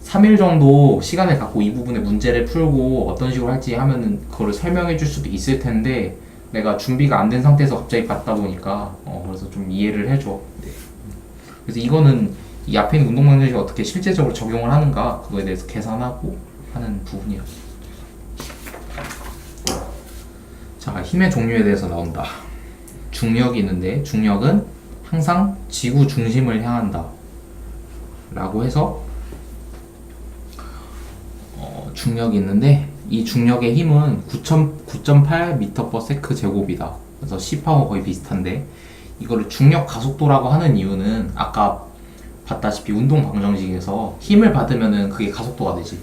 3일 정도 시간을 갖고 이 부분의 문제를 풀고 어떤 식으로 할지 하면은 그거를 설명해 줄 수도 있을 텐데 내가 준비가 안 된 상태에서 갑자기 받다 보니까 그래서 좀 이해를 해줘. 그래서 이거는 이 앞에 있는 운동 방정식이 어떻게 실제적으로 적용을 하는가 그거에 대해서 계산하고 하는 부분이야. 자, 힘의 종류에 대해서 나온다. 중력이 있는데 중력은 항상 지구 중심을 향한다 라고 해서 중력이 있는데 이 중력의 힘은 9.8 미터 퍼 세컨드 제곱이다. 그래서 10하고 거의 비슷한데 이거를 중력 가속도라고 하는 이유는 아까 봤다시피 운동 방정식에서 힘을 받으면은 그게 가속도가 되지.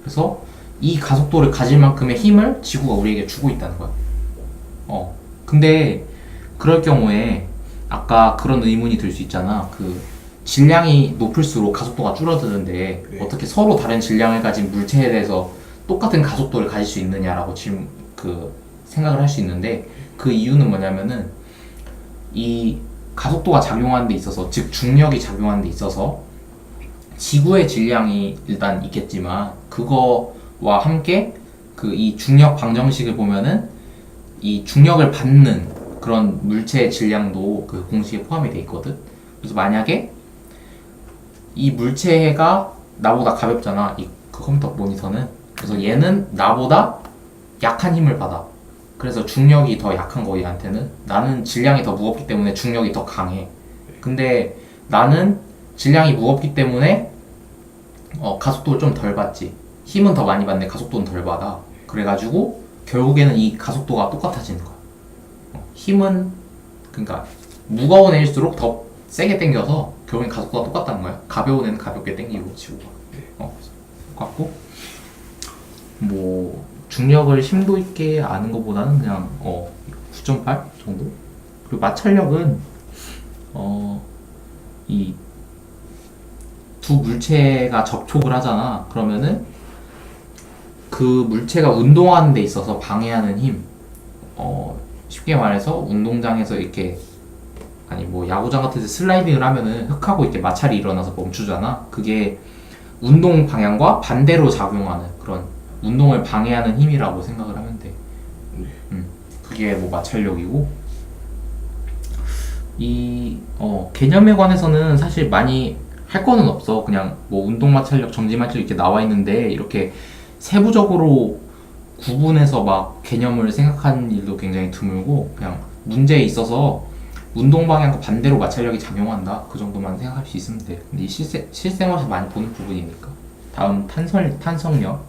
그래서 이 가속도를 가질 만큼의 힘을 지구가 우리에게 주고 있다는 거야. 근데 그럴 경우에 아까 그런 의문이 들 수 있잖아. 그 질량이 높을수록 가속도가 줄어드는데 어떻게 서로 다른 질량을 가진 물체에 대해서 똑같은 가속도를 가질 수 있느냐라고 지금 생각을 할 수 있는데 그 이유는 뭐냐면은 이 가속도가 작용하는 데 있어서 즉 중력이 작용하는 데 있어서 지구의 질량이 일단 있겠지만 그거와 함께 이 중력 방정식을 보면은 이 중력을 받는 그런 물체의 질량도 그 공식에 포함이 돼 있거든. 그래서 만약에 이 물체가 나보다 가볍잖아. 그 컴퓨터 모니터는. 그래서 얘는 나보다 약한 힘을 받아. 그래서 중력이 더 약한 거 얘한테는. 나는 질량이 더 무겁기 때문에 중력이 더 강해. 근데 나는 질량이 무겁기 때문에 가속도를 좀 덜 받지. 힘은 더 많이 받는데 가속도는 덜 받아. 그래가지고 결국에는 이 가속도가 똑같아지는 거야. 힘은 그러니까 무거운 애일수록 더 세게 당겨서 결국엔 가속도가 똑같다는 거야. 가벼운 애는 가볍게 당기고 지구가. 똑같고 뭐 중력을 심도 있게 아는 것보다는 그냥 9.8 정도. 그리고 마찰력은 이 두 물체가 접촉을 하잖아. 그러면은 그 물체가 운동하는 데 있어서 방해하는 힘. 쉽게 말해서 운동장에서 이렇게 아니 뭐 야구장 같은 데 슬라이딩을 하면은 흙하고 이렇게 마찰이 일어나서 멈추잖아. 그게 운동 방향과 반대로 작용하는 그런 운동을 방해하는 힘이라고 생각을 하면 돼. 그게 뭐 마찰력이고 이 개념에 관해서는 사실 많이 할 거는 없어. 그냥 뭐 운동 마찰력, 정지 마찰력 이렇게 나와 있는데 이렇게 세부적으로 구분해서 막 개념을 생각하는 일도 굉장히 드물고 그냥 문제에 있어서 운동 방향과 반대로 마찰력이 작용한다. 그 정도만 생각할 수 있으면 돼. 근데 이 실생활에서 많이 보는 부분이니까. 다음 탄성력.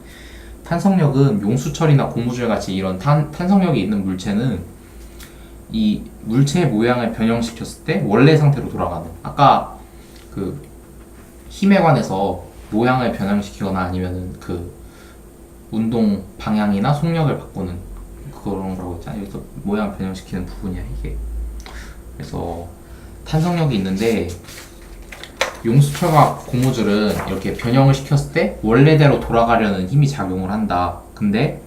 탄성력은 용수철이나 고무줄 같이 이런 탄성력이 있는 물체는 이 물체의 모양을 변형시켰을 때 원래 상태로 돌아가는. 아까 그 힘에 관해서 모양을 변형시키거나 아니면은 그 운동 방향이나 속력을 바꾸는 그런 거라고 했잖아. 여기서 모양을 변형시키는 부분이야 이게. 그래서 탄성력이 있는데 용수철과 고무줄은 이렇게 변형을 시켰을 때 원래대로 돌아가려는 힘이 작용을 한다. 근데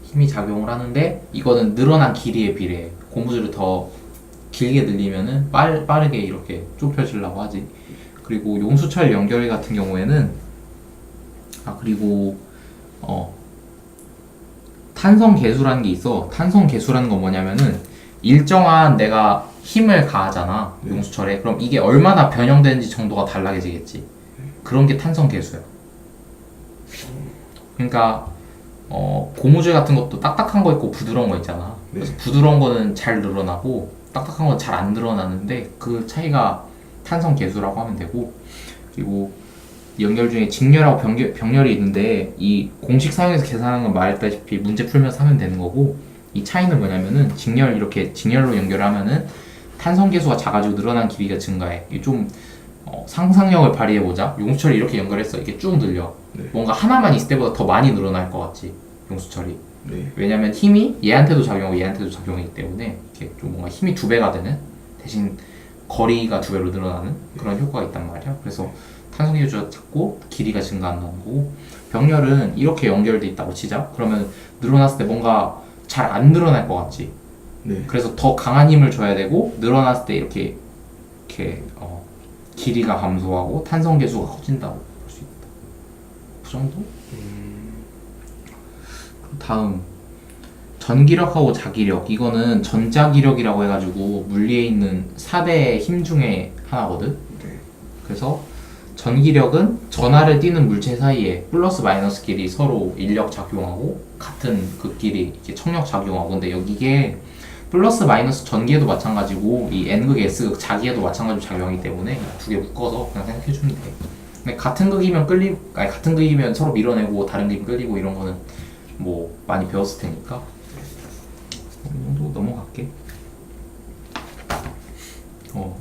힘이 작용을 하는데 이거는 늘어난 길이에 비례해. 고무줄을 더 길게 늘리면은 빠르게 이렇게 좁혀지려고 하지. 그리고 용수철 연결 같은 경우에는 그리고 탄성 계수라는 게 있어. 탄성 계수라는 건 뭐냐면은 일정한 내가 힘을 가하잖아 용수철에. 그럼 이게 얼마나 변형되는지 정도가 달라지겠지. 그런 게 탄성 계수야. 그러니까 고무줄 같은 것도 딱딱한 거 있고 부드러운 거 있잖아. 그래서 부드러운 거는 잘 늘어나고 딱딱한 건 잘 안 늘어나는데 그 차이가 탄성 계수라고 하면 되고. 그리고 연결 중에 직렬하고 병렬이 있는데 이 공식 사용해서 계산하는 건 말했다시피 문제 풀면서 하면 되는 거고, 이 차이는 뭐냐면은 이렇게 직렬로 연결하면은 탄성 계수가 작아지고 늘어난 길이가 증가해. 이게 좀 상상력을 발휘해보자. 용수철이 이렇게 연결했어. 이게 쭉 늘려. 뭔가 하나만 있을 때보다 더 많이 늘어날 것 같지 용수철이. 왜냐면 힘이 얘한테도 작용하고 얘한테도 작용하기 때문에 이렇게 좀 뭔가 힘이 2배가 되는 대신 거리가 2배로 늘어나는 그런 효과가 있단 말이야. 그래서 탄성 계수가 작고 길이가 증가한다는 거고, 병렬은 이렇게 연결돼 있다고 치자. 그러면 늘어났을 때 뭔가 잘 안 늘어날 것 같지. 그래서 더 강한 힘을 줘야 되고 늘어났을 때 이렇게 길이가 감소하고 탄성 계수가 커진다고 볼 수 있다. 그 정도? 다음 전기력하고 자기력. 이거는 전자기력이라고 해가지고 물리에 있는 4대 힘 중에 하나거든. 그래서 전기력은 전하를 띠는 물체 사이에 플러스 마이너스 끼리 서로 인력 작용하고 같은 그 끼리 이렇게 청력 작용하고. 근데 여기에 플러스 마이너스 전기에도 마찬가지고 이 N극 S극 자기에도 마찬가지로 작용하기 때문에 2개 묶어서 그냥 생각해주면 돼. 근데 같은 극이면 서로 밀어내고 다른 극이면 끌리고 이런 거는 뭐 많이 배웠을 테니까 이 정도 넘어갈게.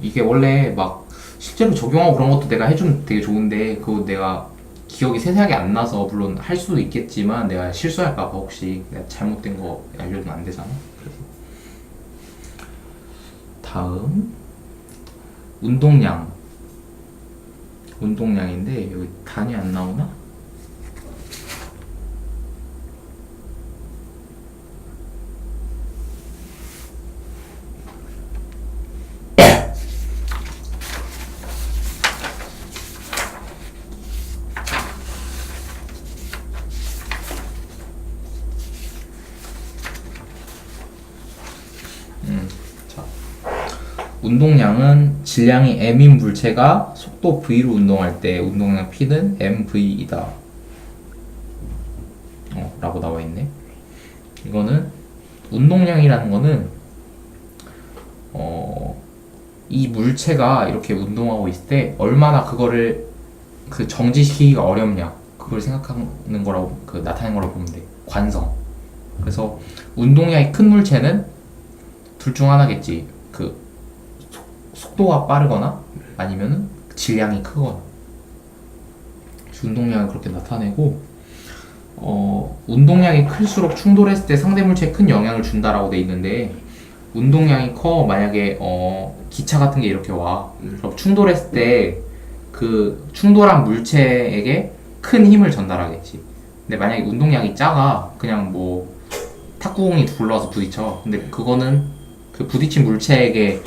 이게 원래 막 실제로 적용하고 그런 것도 내가 해주면 되게 좋은데 그거 내가 기억이 세세하게 안 나서 물론 할 수도 있겠지만 내가 실수할까봐 혹시 내가 잘못된 거 알려주면 안 되잖아. 그래서 다음 운동량인데 여기 단위 안 나오나? 운동량은 질량이 m인 물체가 속도 v로 운동할 때 운동량 p는 mv이다 라고 나와 있네. 이거는 운동량이라는 거는 이 물체가 이렇게 운동하고 있을 때 얼마나 그거를 정지시키기가 어렵냐 그걸 생각하는 거라고 나타내는 거라고 보면 돼. 관성. 그래서 운동량이 큰 물체는 둘 중 하나겠지. 속도가 빠르거나 아니면은 질량이 크거나. 운동량을 그렇게 나타내고, 운동량이 클수록 충돌했을 때 상대 물체에 큰 영향을 준다라고 돼 있는데, 운동량이 커 만약에 기차 같은 게 이렇게 와. 그럼 충돌했을 때 그 충돌한 물체에게 큰 힘을 전달하겠지. 근데 만약에 운동량이 작아, 그냥 뭐 탁구공이 굴러서 부딪혀. 근데 그거는 그 부딪힌 물체에게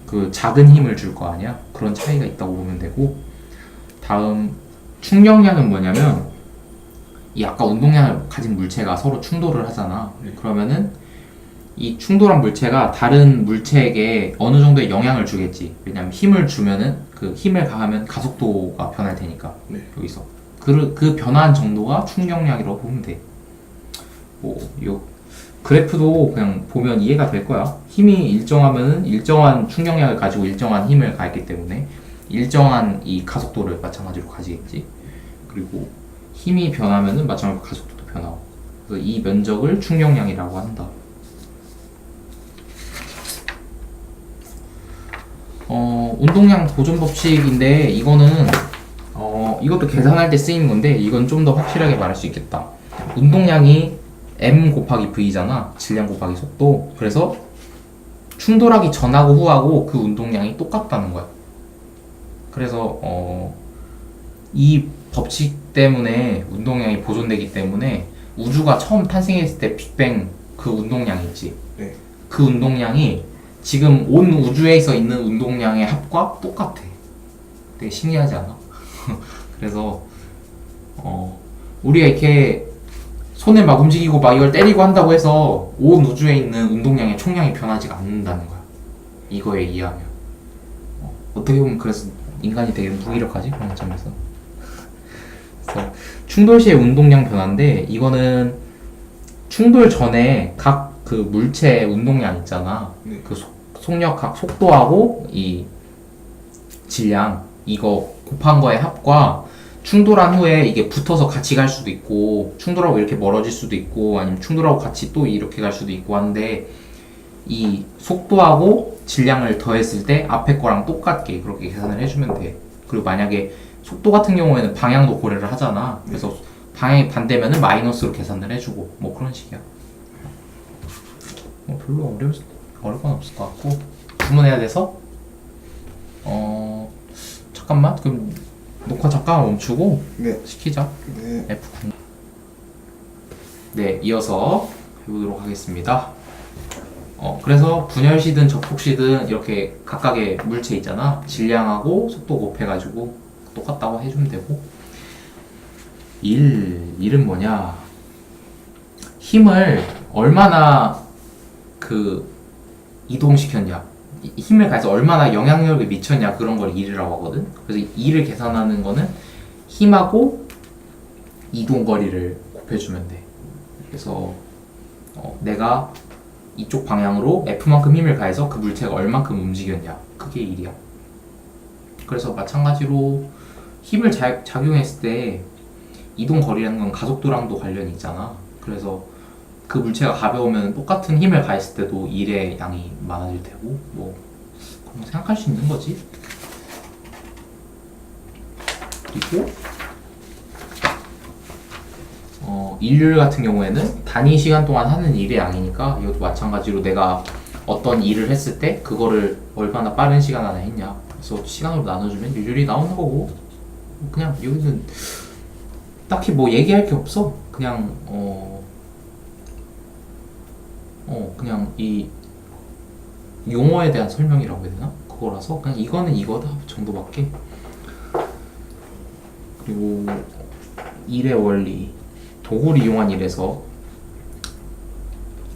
그 작은 힘을 줄 거 아니야? 그런 차이가 있다고 보면 되고, 다음 충격량은 뭐냐면 이 아까 운동량을 가진 물체가 서로 충돌을 하잖아. 그러면은 이 충돌한 물체가 다른 물체에게 어느 정도의 영향을 주겠지. 왜냐면 힘을 주면은 그 힘을 가하면 가속도가 변할 테니까. 네. 여기서 그 변화한 정도가 충격량이라고 보면 돼. 요 그래프도 그냥 보면 이해가 될 거야. 힘이 일정하면은 일정한 충격량을 가지고 일정한 힘을 가했기 때문에 일정한 이 가속도를 마찬가지로 가지겠지. 그리고 힘이 변하면은 마찬가지로 가속도도 변하고. 그래서 이 면적을 충격량이라고 한다. 운동량 보존 법칙인데 이거는 이것도 계산할 때 쓰이는 건데 이건 좀 더 확실하게 말할 수 있겠다. 운동량이 m 곱하기 v잖아. 질량 곱하기 속도. 그래서 충돌하기 전하고 후하고 그 운동량이 똑같다는 거야. 그래서 이 법칙 때문에 운동량이 보존되기 때문에 우주가 처음 탄생했을 때 빅뱅 그 운동량 있지. 네. 그 운동량이 지금 온 우주에서 있는 운동량의 합과 똑같아. 되게 신기하지 않아? 그래서 우리가 이렇게 손을 막 움직이고 막 이걸 때리고 한다고 해서 온 우주에 있는 운동량의 총량이 변하지가 않는다는 거야. 이거에 의하면. 어떻게 보면 그래서 인간이 되게 무기력하지? 그런 점에서. 그래서 충돌 시의 운동량 변화인데 이거는 충돌 전에 각 그 물체의 운동량 있잖아. 네. 그 속력, 속도하고 이 질량 이거 곱한 거의 합과 충돌한 후에 이게 붙어서 같이 갈 수도 있고 충돌하고 이렇게 멀어질 수도 있고 아니면 충돌하고 같이 또 이렇게 갈 수도 있고 하는데 이 속도하고 질량을 더했을 때 앞에 거랑 똑같게 그렇게 계산을 해주면 돼. 그리고 만약에 속도 같은 경우에는 방향도 고려를 하잖아. 그래서 방향이 반대면은 마이너스로 계산을 해주고 뭐 그런 식이야. 별로 어려울 건 없을 것 같고 주문해야 돼서 잠깐만 그럼 녹화 잠깐 멈추고 네. 시키자. 네. F9. 네, 이어서 해보도록 하겠습니다. 그래서 분열시든 접촉시든 이렇게 각각의 물체 있잖아. 질량하고 속도 곱해가지고 똑같다고 해주면 되고 일은 뭐냐? 힘을 얼마나 이동시켰냐, 힘을 가해서 얼마나 영향력을 미쳤냐 그런 걸 일이라고 하거든. 그래서 일을 계산하는 거는 힘하고 이동 거리를 곱해주면 돼. 그래서 내가 이쪽 방향으로 F만큼 힘을 가해서 그 물체가 얼만큼 움직였냐 그게 일이야. 그래서 마찬가지로 힘을 작용했을 때 이동 거리라는 건 가속도랑도 관련이 있잖아. 그래서 그 물체가 가벼우면 똑같은 힘을 가했을 때도 일의 양이 많아질 테고 뭐 그런 거 생각할 수 있는 거지. 그리고 일률 같은 경우에는 단위 시간 동안 하는 일의 양이니까 이것도 마찬가지로 내가 어떤 일을 했을 때 그거를 얼마나 빠른 시간 안에 했냐 그래서 시간으로 나눠주면 일률이 나오는 거고 그냥 여기는 딱히 뭐 얘기할 게 없어. 그냥 그냥 이 용어에 대한 설명이라고 해야 되나? 그거라서 그냥 이거는 이거다 정도밖에. 그리고 일의 원리, 도구를 이용한 일에서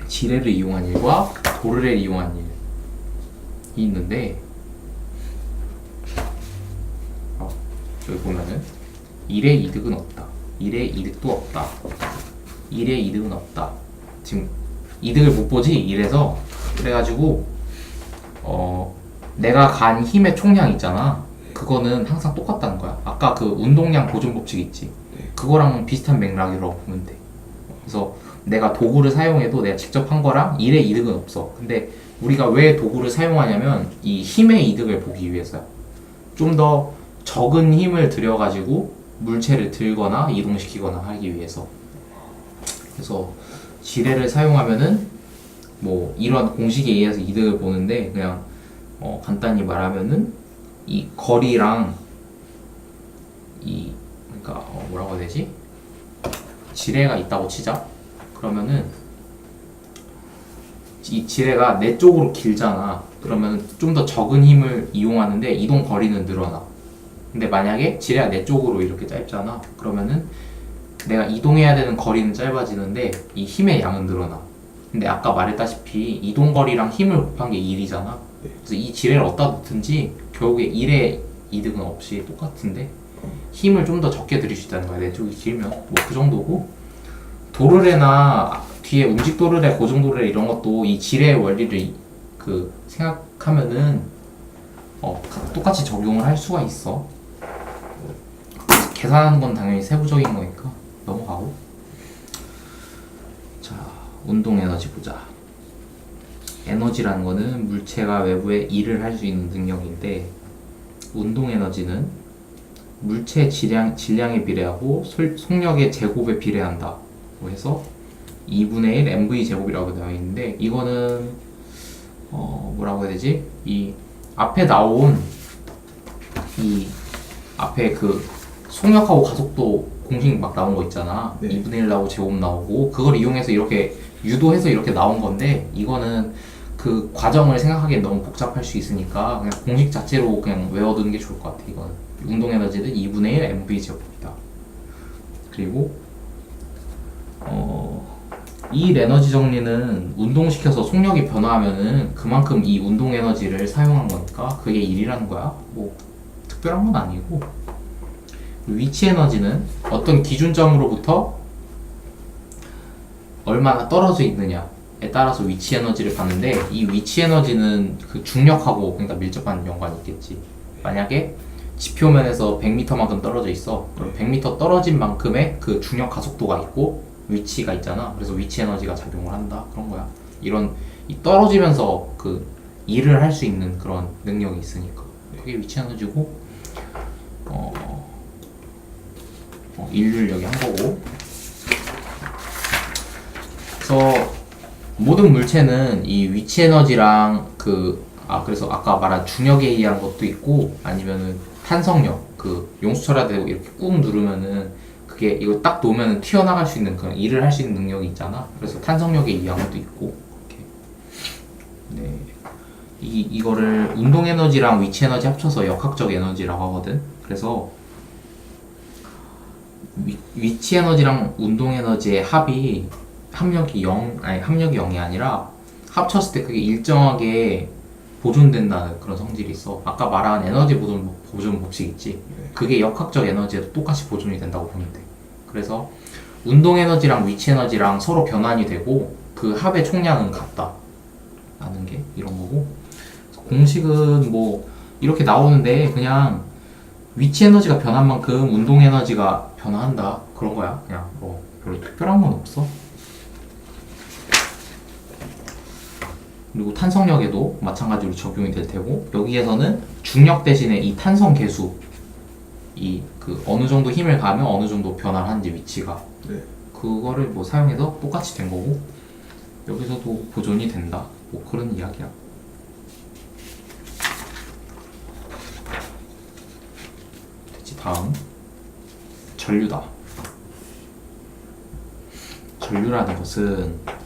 지뢰를 이용한 일과 도르를 이용한 일이 있는데 여기 보면은 일의 이득은 없다, 일의 이득도 없다, 일의 이득은 없다. 지금 이득을 못 보지 일에서. 그래가지고 내가 간 힘의 총량 있잖아. 그거는 항상 똑같다는 거야. 아까 그 운동량 보존 법칙 있지. 그거랑 비슷한 맥락이라고 보면 돼. 그래서 내가 도구를 사용해도 내가 직접 한 거랑 일의 이득은 없어. 근데 우리가 왜 도구를 사용하냐면 이 힘의 이득을 보기 위해서야. 좀 더 적은 힘을 들여가지고 물체를 들거나 이동시키거나 하기 위해서. 그래서 지뢰를 사용하면은 뭐 이런 공식에 의해서 이득을 보는데 그냥 간단히 말하면은 이 거리랑 이 그러니까 뭐라고 해야 되지? 지뢰가 있다고 치자. 그러면은 이 지뢰가 내 쪽으로 길잖아. 그러면 좀 더 적은 힘을 이용하는데 이동 거리는 늘어나. 근데 만약에 지뢰가 내 쪽으로 이렇게 짧잖아. 그러면은 내가 이동해야 되는 거리는 짧아지는데 이 힘의 양은 늘어나. 근데 아까 말했다시피 이동거리랑 힘을 곱한 게 1이잖아. 그래서 이 지뢰를 어디다 놓든지 결국에 1의 이득은 없이 똑같은데 힘을 좀 더 적게 들일 수 있다는 거야. 내 쪽이 길면 뭐 그 정도고, 도르래나 뒤에 움직 도르래, 고정 도르래 이런 것도 이 지뢰의 원리를 그 생각하면은 똑같이 적용을 할 수가 있어. 계산하는 건 당연히 세부적인 거니까 넘어가고. 자, 운동 에너지 보자. 에너지라는 거는 물체가 외부에 일을 할 수 있는 능력인데, 운동 에너지는 물체 질량에 비례하고 속력의 제곱에 비례한다. 해서 2분의 1 mv 제곱이라고 되어 있는데, 이거는 뭐라고 해야 되지? 이 앞에 나온 이 앞에 그 속력하고 가속도 공식 막 나온 거 있잖아. 네. 2분의 1 나오고 제곱 나오고, 그걸 이용해서 이렇게 유도해서 이렇게 나온 건데, 이거는 그 과정을 생각하기엔 너무 복잡할 수 있으니까 그냥 공식 자체로 그냥 외워두는 게 좋을 것 같아. 이거는 운동 에너지는 2분의 1 mv 제곱이다. 그리고 이 에너지 정리는 운동시켜서 속력이 변화하면은 그만큼 이 운동 에너지를 사용한 거니까 그게 1이라는 거야. 뭐 특별한 건 아니고. 위치 에너지는 어떤 기준점으로부터 얼마나 떨어져 있느냐에 따라서 위치 에너지를 받는데, 이 위치 에너지는 그 중력하고 그러니까 밀접한 연관이 있겠지. 만약에 지표면에서 100m만큼 떨어져 있어. 그럼 100m 떨어진 만큼의 그 중력 가속도가 있고 위치가 있잖아. 그래서 위치 에너지가 작용을 한다. 그런 거야. 이런 이 떨어지면서 그 일을 할 수 있는 그런 능력이 있으니까 그게 위치 에너지고, 인류를 여기 한 거고. 그래서 모든 물체는 이 위치 에너지랑 그래서 아까 말한 중력에 의한 것도 있고, 아니면은 탄성력, 그 용수철화 되고 이렇게 꾹 누르면은 그게 이거 딱 놓으면 튀어나갈 수 있는 그런 일을 할 수 있는 능력이 있잖아. 그래서 탄성력에 의한 것도 있고. 이렇게. 네. 이거를 운동 에너지랑 위치 에너지 합쳐서 역학적 에너지라고 하거든. 그래서 위치 에너지랑 운동 에너지의 합력이 0이 아니라 합쳤을 때 그게 일정하게 보존된다는 그런 성질이 있어. 아까 말한 에너지 보존 법칙 있지? 그게 역학적 에너지에도 똑같이 보존이 된다고 보면 돼. 그래서 운동 에너지랑 위치 에너지랑 서로 변환이 되고 그 합의 총량은 같다 라는 게 이런 거고, 공식은 뭐 이렇게 나오는데 그냥 위치 에너지가 변한 만큼 운동 에너지가 변화한다 그런 거야. 그냥 뭐 별로 특별한 건 없어. 그리고 탄성력에도 마찬가지로 적용이 될 테고, 여기에서는 중력 대신에 이 탄성 계수, 어느 정도 힘을 가하면 어느 정도 변화를 하는지 위치가, 그거를 뭐 사용해서 똑같이 된 거고, 여기서도 보존이 된다. 뭐 그런 이야기야. 됐지. 다음 전류다. 전류라는 것은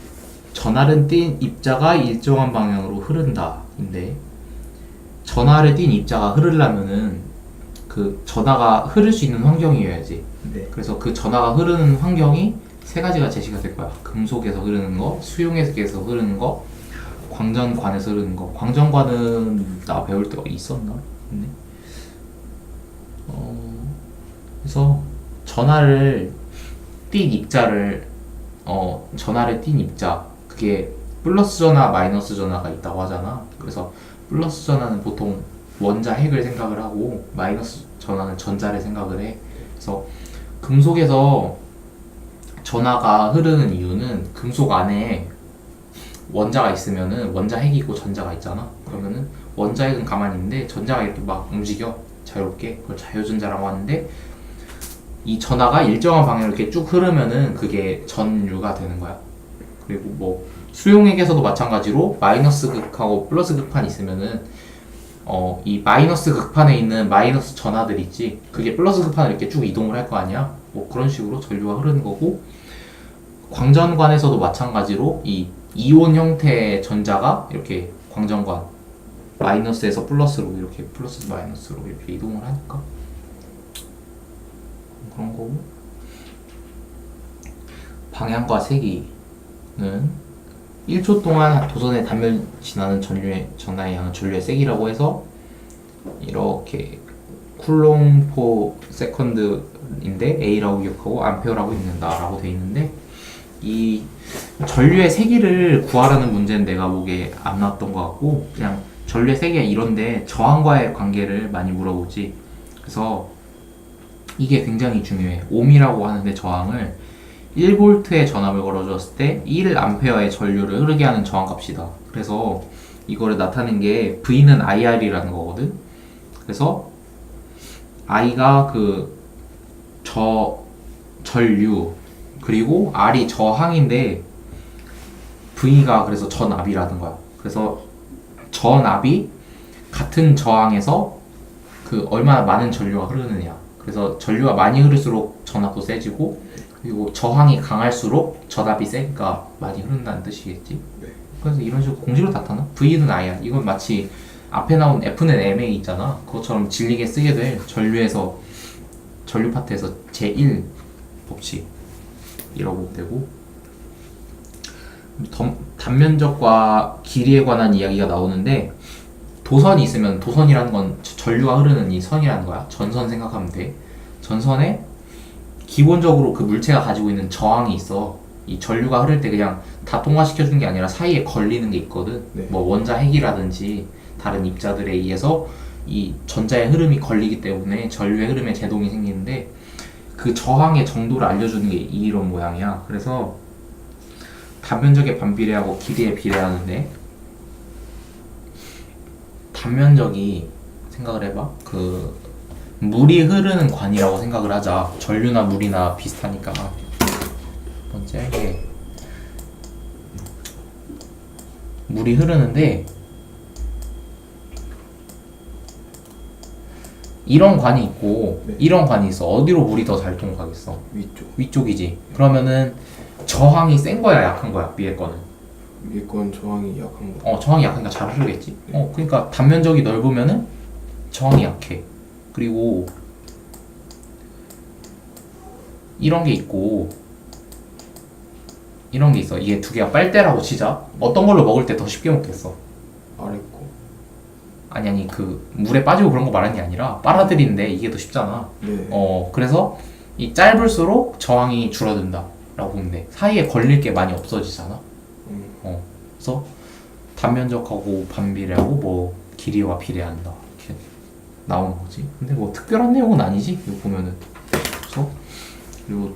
전하를 띤 입자가 일정한 방향으로 흐른다 인데, 전하를 띤 입자가 흐르려면은 그 전하가 흐를 수 있는 환경이어야지. 네. 그래서 그 전하가 흐르는 환경이 세 가지가 제시가 될 거야. 금속에서 흐르는 거, 수용에서 흐르는 거, 광전관에서 흐르는 거. 광전관은 나 배울 때가 있었나? 네. 그래서 전하를 띤 입자를 그게 플러스 전하, 마이너스 전하가 있다고 하잖아. 그래서 플러스 전하는 보통 원자 핵을 생각을 하고, 마이너스 전하는 전자를 생각을 해. 그래서 금속에서 전하가 흐르는 이유는 금속 안에 원자가 있으면은 원자 핵이 있고 전자가 있잖아. 그러면은 원자 핵은 가만히 있는데 전자가 이렇게 막 움직여 자유롭게. 그걸 자유전자라고 하는데, 이 전하가 일정한 방향으로 이렇게 쭉 흐르면은 그게 전류가 되는 거야. 그리고 뭐 수용액에서도 마찬가지로 마이너스 극하고 플러스 극판이 있으면은 이 마이너스 극판에 있는 마이너스 전하들 있지, 그게 플러스 극판을 이렇게 쭉 이동을 할 거 아니야. 뭐 그런 식으로 전류가 흐르는 거고, 광전관에서도 마찬가지로 이 이온 형태의 전자가 이렇게 광전관 마이너스에서 플러스로 이렇게 플러스 마이너스로 이렇게 이동을 하니까 그런 거고, 방향과 세기는 1초 동안 도선의 단면 지나는 전하의 양은 전류의 세기라고 해서 이렇게 쿨롱 포 세컨드인데 A라고 기억하고 암페어라고 읽는다라고 돼 있는데, 이 전류의 세기를 구하라는 문제는 내가 보기에 안 나왔던 것 같고, 그냥 전류의 세기가 이런데 저항과의 관계를 많이 물어보지. 그래서 이게 굉장히 중요해. 옴이라고 하는데 저항을 1V의 전압을 걸어줬을 때 1A의 전류를 흐르게 하는 저항값이다. 그래서 이거를 나타낸 게 V는 IR이라는 거거든. 그래서 I가 전류, 그리고 R이 저항인데 V가 그래서 전압이라는 거야. 그래서 전압이 같은 저항에서 얼마나 많은 전류가 흐르느냐. 그래서 전류가 많이 흐를수록 전압도 세지고, 그리고 저항이 강할수록 전압이 세니까 많이 흐른다는 뜻이겠지. 네. 그래서 이런 식으로 공식으로 나타나. V는 IR. 이건 마치 앞에 나온 F는 MA 있잖아. 그것처럼 질리게 쓰게 될 전류 파트에서 제1 법칙이라고 보면 되고, 단면적과 길이에 관한 이야기가 나오는데, 도선이 있으면, 도선이라는 건 전류가 흐르는 이 선이라는 거야. 전선 생각하면 돼. 전선에 기본적으로 그 물체가 가지고 있는 저항이 있어. 이 전류가 흐를 때 그냥 다 통과시켜주는 게 아니라 사이에 걸리는 게 있거든. 네. 뭐 원자핵이라든지 다른 입자들에 의해서 이 전자의 흐름이 걸리기 때문에 전류의 흐름에 제동이 생기는데, 그 저항의 정도를 알려주는 게 이런 모양이야. 그래서 단면적에 반비례하고 길이에 비례하는데, 단면적이 생각을 해봐. 물이 흐르는 관이라고 생각을 하자. 전류나 물이나 비슷하니까. 첫 번째, 물이 흐르는데 이런 관이 있고, 네. 이런 관이 있어. 어디로 물이 더 잘 통과하겠어? 위쪽이지. 그러면은 저항이 센 거야, 약한 거야, 위에 거는? 위에 건 저항이 약한 거. 저항이 약하니까 잘 흐르겠지. 그러니까 단면적이 넓으면은 저항이 약해. 그리고 이런 게 있고 이런 게 있어. 이게 두 개가 빨대라고 치자. 어떤 걸로 먹을 때 더 쉽게 먹겠어? 아래 거. 아니 물에 빠지고 그런 거 말하는 게 아니라 빨아들이는데 이게 더 쉽잖아. 네. 그래서 이 짧을수록 저항이 줄어든다 라고 보면 돼. 사이에 걸릴 게 많이 없어지잖아. 그래서 단면적하고 반비례하고 뭐 길이와 비례한다 이렇게 나오는 거지. 근데 뭐 특별한 내용은 아니지, 이거 보면은. 그래서 그리고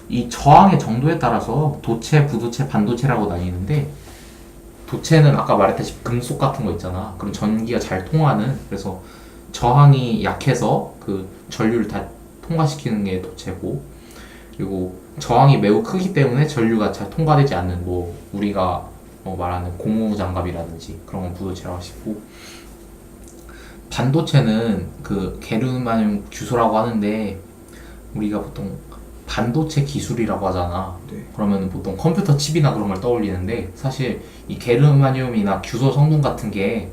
이 저항의 정도에 따라서 도체, 부도체, 반도체라고 나뉘는데, 도체는 아까 말했다시피 금속 같은 거 있잖아. 그럼 전기가 잘 통하는, 그래서 저항이 약해서 그 전류를 다 통과시키는 게 도체고, 그리고 저항이 매우 크기 때문에 전류가 잘 통과되지 않는, 뭐 우리가 말하는 고무장갑이라든지 그런 건 부도체라고 하시고, 반도체는 게르마늄 규소라고 하는데, 우리가 보통 반도체 기술이라고 하잖아. 네. 그러면 보통 컴퓨터 칩이나 그런 걸 떠올리는데, 사실 이 게르마늄이나 규소 성분 같은 게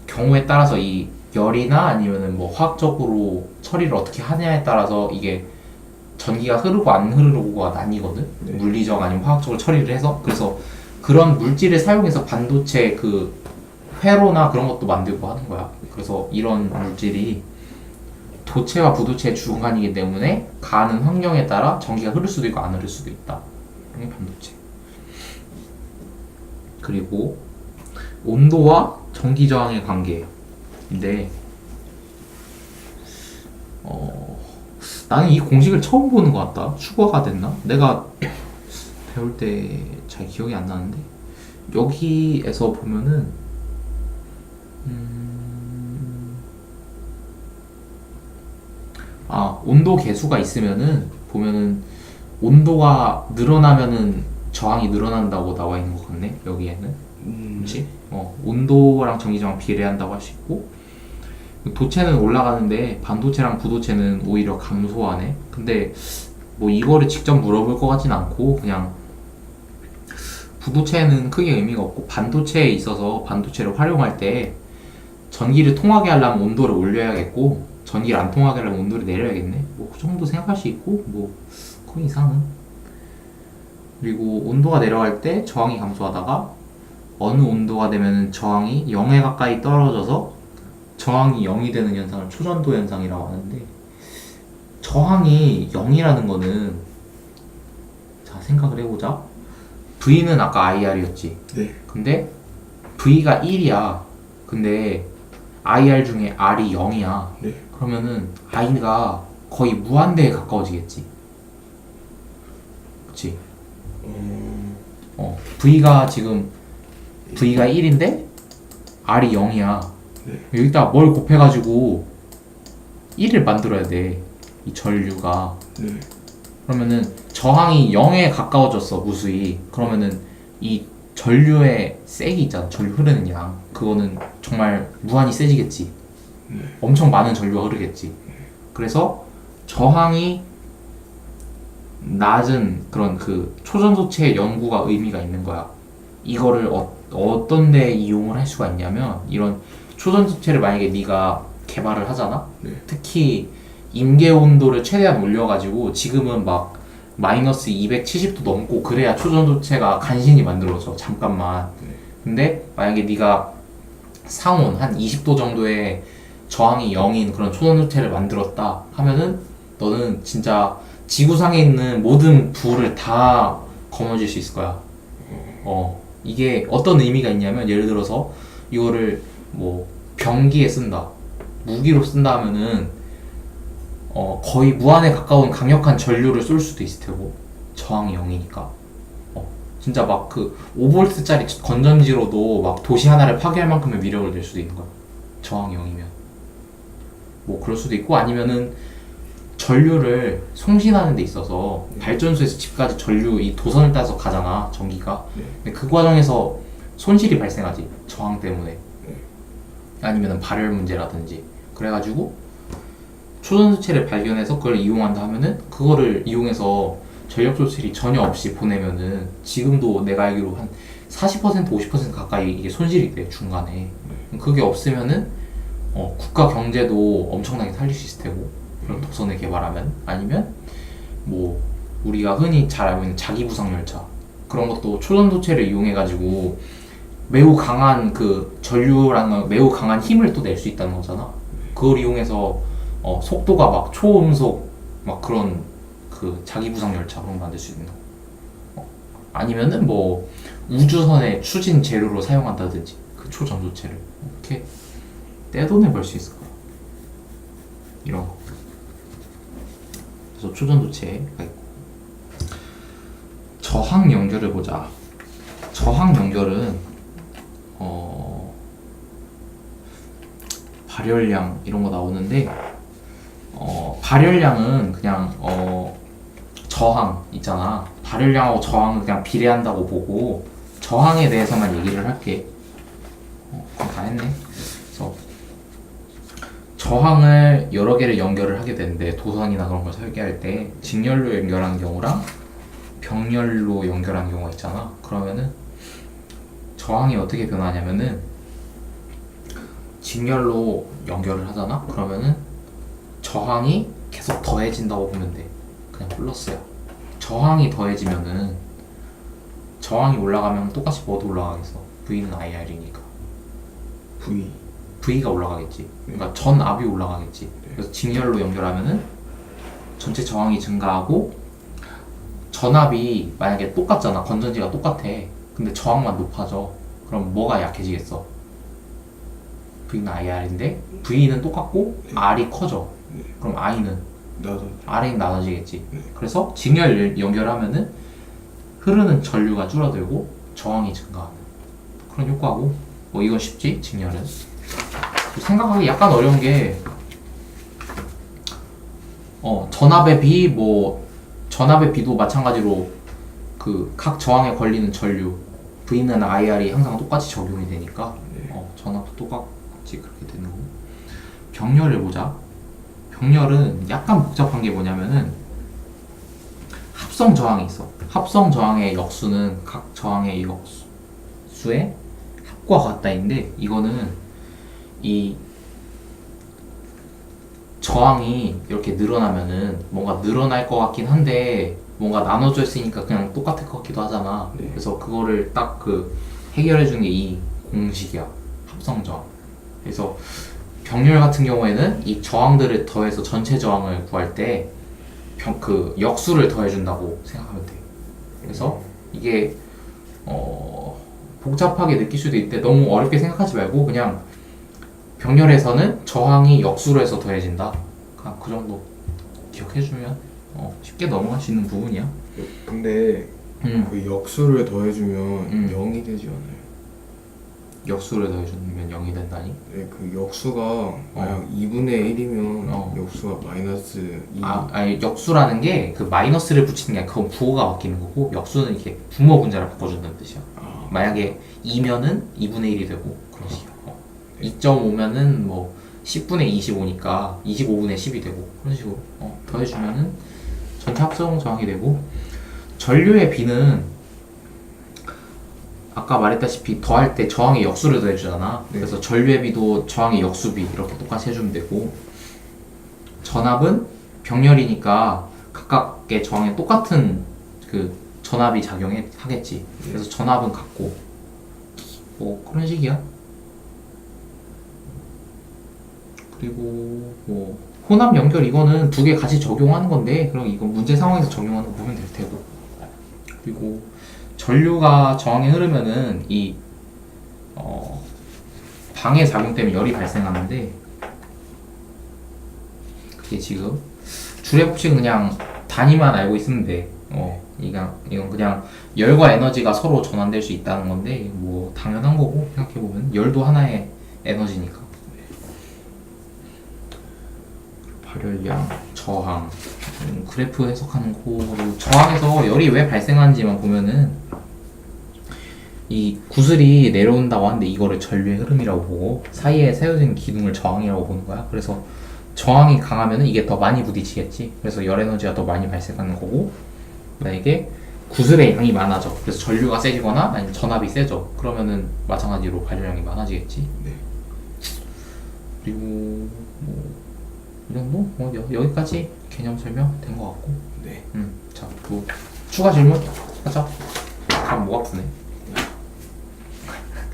경우에 따라서 이 열이나 아니면은 뭐 화학적으로 처리를 어떻게 하냐에 따라서 이게 전기가 흐르고 안 흐르고가 나뉘거든. 네. 물리적 아니면 화학적으로 처리를 해서. 그래서 그런 물질을 사용해서 반도체 회로나 그런 것도 만들고 하는 거야. 그래서 이런 물질이 도체와 부도체의 중간이기 때문에 가는 환경에 따라 전기가 흐를 수도 있고 안 흐를 수도 있다. 이게 반도체. 그리고 온도와 전기 저항의 관계인데, 나는 이 공식을 처음 보는 것 같다. 추가가 됐나? 내가 배울 때 잘 기억이 안 나는데, 여기에서 보면은 온도 계수가 있으면은 보면은 온도가 늘어나면은 저항이 늘어난다고 나와 있는 것 같네, 여기에는. 그렇지? 온도랑 전기 저항 비례한다고 할 수 있고, 도체는 올라가는데 반도체랑 부도체는 오히려 감소하네. 근데 뭐 이거를 직접 물어볼 것 같진 않고, 그냥 부도체는 크게 의미가 없고, 반도체에 있어서 반도체를 활용할 때 전기를 통하게 하려면 온도를 올려야겠고, 전기를 안 통하게 하려면 온도를 내려야겠네. 뭐 그 정도 생각할 수 있고, 뭐 그 이상은. 그리고 온도와 전기 저항의 관계인데, 그 다음에 온도와 전기 저항의 관계인데, 온도와 전기 저항의 관계는 그리고 온도가 내려갈 때 저항이 감소하다가 어느 온도가 되면 저항이 0에 가까이 떨어져서 저항이 0이 되는 현상을 초전도 현상이라고 하는데, 저항이 0이라는 거는, 자 생각을 해보자. V는 아까 IR이었지. 네. 근데 V가 1이야. 근데 IR 중에 R이 0이야. 네. 그러면은 I가 거의 무한대에 가까워지겠지. 그치? V가 지금 V가 1인데 R이 0이야. 네. 여기다 뭘 곱해가지고 1을 만들어야 돼. 이 전류가. 네. 그러면은 저항이 0에 가까워졌어, 무수히. 그러면은 이 전류의 색이 있잖아. 전류 흐르는 양. 그거는 정말 무한히 세지겠지. 네. 엄청 많은 전류가 흐르겠지. 그래서 저항이 낮은 그런 그 초전도체 연구가 의미가 있는 거야. 이거를 어떤 데 이용을 할 수가 있냐면, 이런 초전도체를 만약에 네가 개발을 하잖아. 네. 특히 임계 온도를 최대한 올려가지고, 지금은 막 마이너스 270도 넘고 그래야 초전도체가 간신히 만들어져, 잠깐만. 근데 만약에 네가 상온 한 20도 정도의 저항이 0인 그런 초전도체를 만들었다 하면은, 너는 진짜 지구상에 있는 모든 불을 다 거머쥘 수 있을 거야. 이게 어떤 의미가 있냐면, 예를 들어서 이거를 뭐 병기에 쓴다, 무기로 쓴다 하면은 거의 무한에 가까운 강력한 전류를 쏠 수도 있을 테고, 저항이 0이니까. 진짜 막 그 5V짜리 건전지로도 막 도시 하나를 파괴할 만큼의 위력을 낼 수도 있는 거야, 저항이 0이면. 뭐 그럴 수도 있고, 아니면은 전류를 송신하는 데 있어서 발전소에서 집까지 전류 이 도선을 따서 가잖아, 전기가. 근데 그 과정에서 손실이 발생하지, 저항 때문에. 아니면은 발열 문제라든지. 그래가지고 초전도체를 발견해서 그걸 이용한다 하면은, 그거를 이용해서 전력 소실이 전혀 없이 보내면은, 지금도 내가 알기로 한 40% 50% 가까이 이게 손실이 돼, 중간에. 그게 없으면은 국가 경제도 엄청나게 살릴 수 있을 테고, 그런 도선을 개발하면. 아니면 뭐 우리가 흔히 잘 알고 있는 자기부상 열차, 그런 것도 초전도체를 이용해 가지고 매우 강한 그 전류랑 매우 강한 힘을 또 낼 수 있다는 거잖아. 그걸 이용해서 속도가 막 초음속 막 그런 그 자기부상 열차 그런 거 만들 수 있는 거. 아니면은 뭐 우주선의 추진 재료로 사용한다든지, 그 초전도체를 이렇게 떼돈을 벌 수 있을 거야, 이런 거. 그래서 초전도체가 있고, 저항 연결을 보자. 저항 연결은 발열량 이런 거 나오는데, 발열량은 그냥 저항 있잖아. 발열량하고 저항은 그냥 비례한다고 보고, 저항에 대해서만 얘기를 할게. 다 했네. 그래서 저항을 여러 개를 연결을 하게 되는데, 도선이나 그런 걸 설계할 때 직렬로 연결하는 경우랑 병렬로 연결하는 경우가 있잖아. 그러면은 저항이 어떻게 변하냐면은, 직렬로 연결을 하잖아. 그러면은 저항이 계속 더해진다고 보면 돼. 그냥 플러스야. 저항이 더해지면은, 저항이 올라가면 똑같이 뭐도 올라가겠어. V는 IR이니까 V가 올라가겠지. 그러니까 전압이 올라가겠지. 그래서 직렬로 연결하면은 전체 저항이 증가하고, 전압이 만약에 똑같잖아. 건전지가 똑같아. 근데 저항만 높아져. 그럼 뭐가 약해지겠어? V는 IR인데 V는 똑같고 R이 커져. 그럼 I는 R이 나눠지겠지. 그래서 직렬 연결하면은 흐르는 전류가 줄어들고 저항이 증가하는 그런 효과고, 뭐 이건 쉽지, 직렬은. 생각하기 약간 어려운 게, 전압의 비, 뭐 전압의 비도 마찬가지로 그 각 저항에 걸리는 전류 V는 IR이 항상 똑같이 적용이 되니까 전압도 똑같이 그렇게 되는 거고. 병렬을 보자. 병렬은 약간 복잡한 게 뭐냐면은, 합성 저항이 있어. 합성 저항의 역수는 각 저항의 역수의 합과 같다인데, 이거는 이 저항이 이렇게 늘어나면은 뭔가 늘어날 것 같긴 한데, 뭔가 나눠져 있으니까 그냥 똑같을 것 같기도 하잖아. 네. 그래서 그거를 딱 그 해결해 주는 게 이 공식이야. 합성 저항. 그래서 병렬 같은 경우에는 이 저항들을 더해서 전체 저항을 구할 때 그 역수를 더해준다고 생각하면 돼. 그래서 이게 복잡하게 느낄 수도 있는데 너무 어렵게 생각하지 말고 그냥 병렬에서는 저항이 역수로 해서 더해진다. 그냥 그 정도 기억해주면 쉽게 넘어갈 수 있는 부분이야. 근데 그 역수를 더해주면 0이 되지 않아요? 역수를 더해주면 0이 된다니? 네, 그 역수가 만약 2분의 1이면 역수가 마이너스 2. 아니 역수라는 게 그 마이너스를 붙이는 게 아니라 그건 부호가 바뀌는 거고 역수는 이렇게 분모 분자를 바꿔준다는 뜻이야. 만약에 2면은 2분의 1이 되고 그런 식이야. 2.5면은 뭐 10분의 25니까 25분의 10이 되고 그런 식으로 더해주면은 전체 합성 저항이 되고 전류의 비는 아까 말했다시피 더할 때 저항의 역수를 더해주잖아. 네. 그래서 전류의 비도 저항의 역수비 이렇게 똑같이 해주면 되고 전압은 병렬이니까 각각의 저항에 똑같은 그 전압이 작용하겠지. 그래서 전압은 같고 뭐 그런 식이야. 그리고 뭐 혼합 연결 이거는 두 개 같이 적용하는 건데 그럼 이건 문제 상황에서 적용하는 거 보면 될 테고 그리고 전류가 저항에 흐르면은 이 방해 작용 때문에 열이 발생하는데 그게 지금 줄의 법칙은 그냥 단위만 알고 있으면 돼. 이건 그냥 열과 에너지가 서로 전환될 수 있다는 건데 뭐 당연한 거고 생각해 보면 열도 하나의 에너지니까. 발열량, 저항, 그래프 해석하는 거로 저항에서 열이 왜 발생하는지만 보면은 이 구슬이 내려온다고 하는데 이거를 전류의 흐름이라고 보고 사이에 세워진 기둥을 저항이라고 보는 거야. 그래서 저항이 강하면은 이게 더 많이 부딪히겠지. 그래서 열 에너지가 더 많이 발생하는 거고 만약에 구슬의 양이 많아져. 그래서 전류가 세지거나 아니면 전압이 세져. 그러면은 마찬가지로 발열량이 많아지겠지. 네. 그리고 뭐 이 정도? 여기까지 개념 설명 된 것 같고. 네. 자, 또 추가 질문 하자. 참 목 아프네.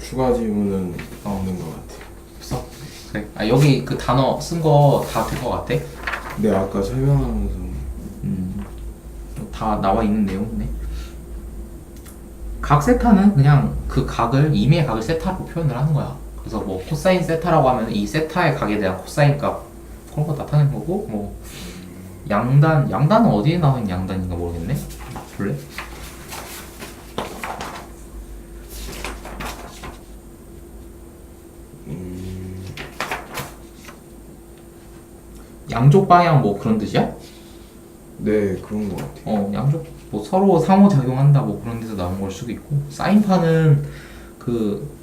추가 질문은 없는 것 같아요. 없어? 그래. 여기 그 단어 쓴 거 다 된 것 같아? 네, 아까 설명하면서 다 나와 있는 내용이네. 각 세타는 그냥 그 각을 임의의 각을 세타로 표현을 하는 거야. 그래서 뭐 코사인 세타라고 하면 이 세타의 각에 대한 코사인 값 그런 거 나타내는 거고 뭐 양단은 어디에 나와 있는 양단인가 모르겠네. 볼래? 양쪽 방향 뭐 그런 뜻이야? 네, 그런 것 같아요. 양쪽 뭐 서로 상호작용한다 뭐 그런 데서 나온 걸 수도 있고 사인파는 그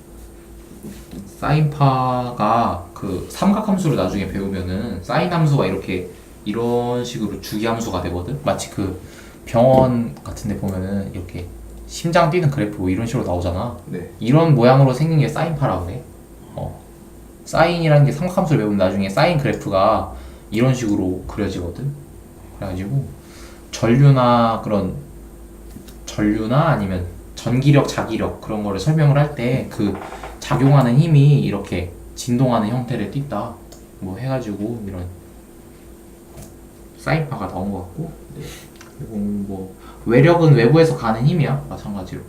사인파가 그 삼각함수를 나중에 배우면은 사인 함수가 이렇게 이런 식으로 주기함수가 되거든. 마치 그 병원 같은 데 보면은 이렇게 심장 뛰는 그래프 뭐 이런 식으로 나오잖아. 네. 이런 모양으로 생긴 게 사인파라고 그래. 사인이라는 게 삼각함수를 배우면 나중에 사인 그래프가 이런 식으로 그려지거든. 그래가지고 전류나 아니면 전기력, 자기력 그런 거를 설명을 할 때 그 작용하는 힘이 이렇게 진동하는 형태를 띈다 뭐 해가지고 이런 사인파가 나온 것 같고 그리고 뭐 외력은 외부에서 가는 힘이야 마찬가지로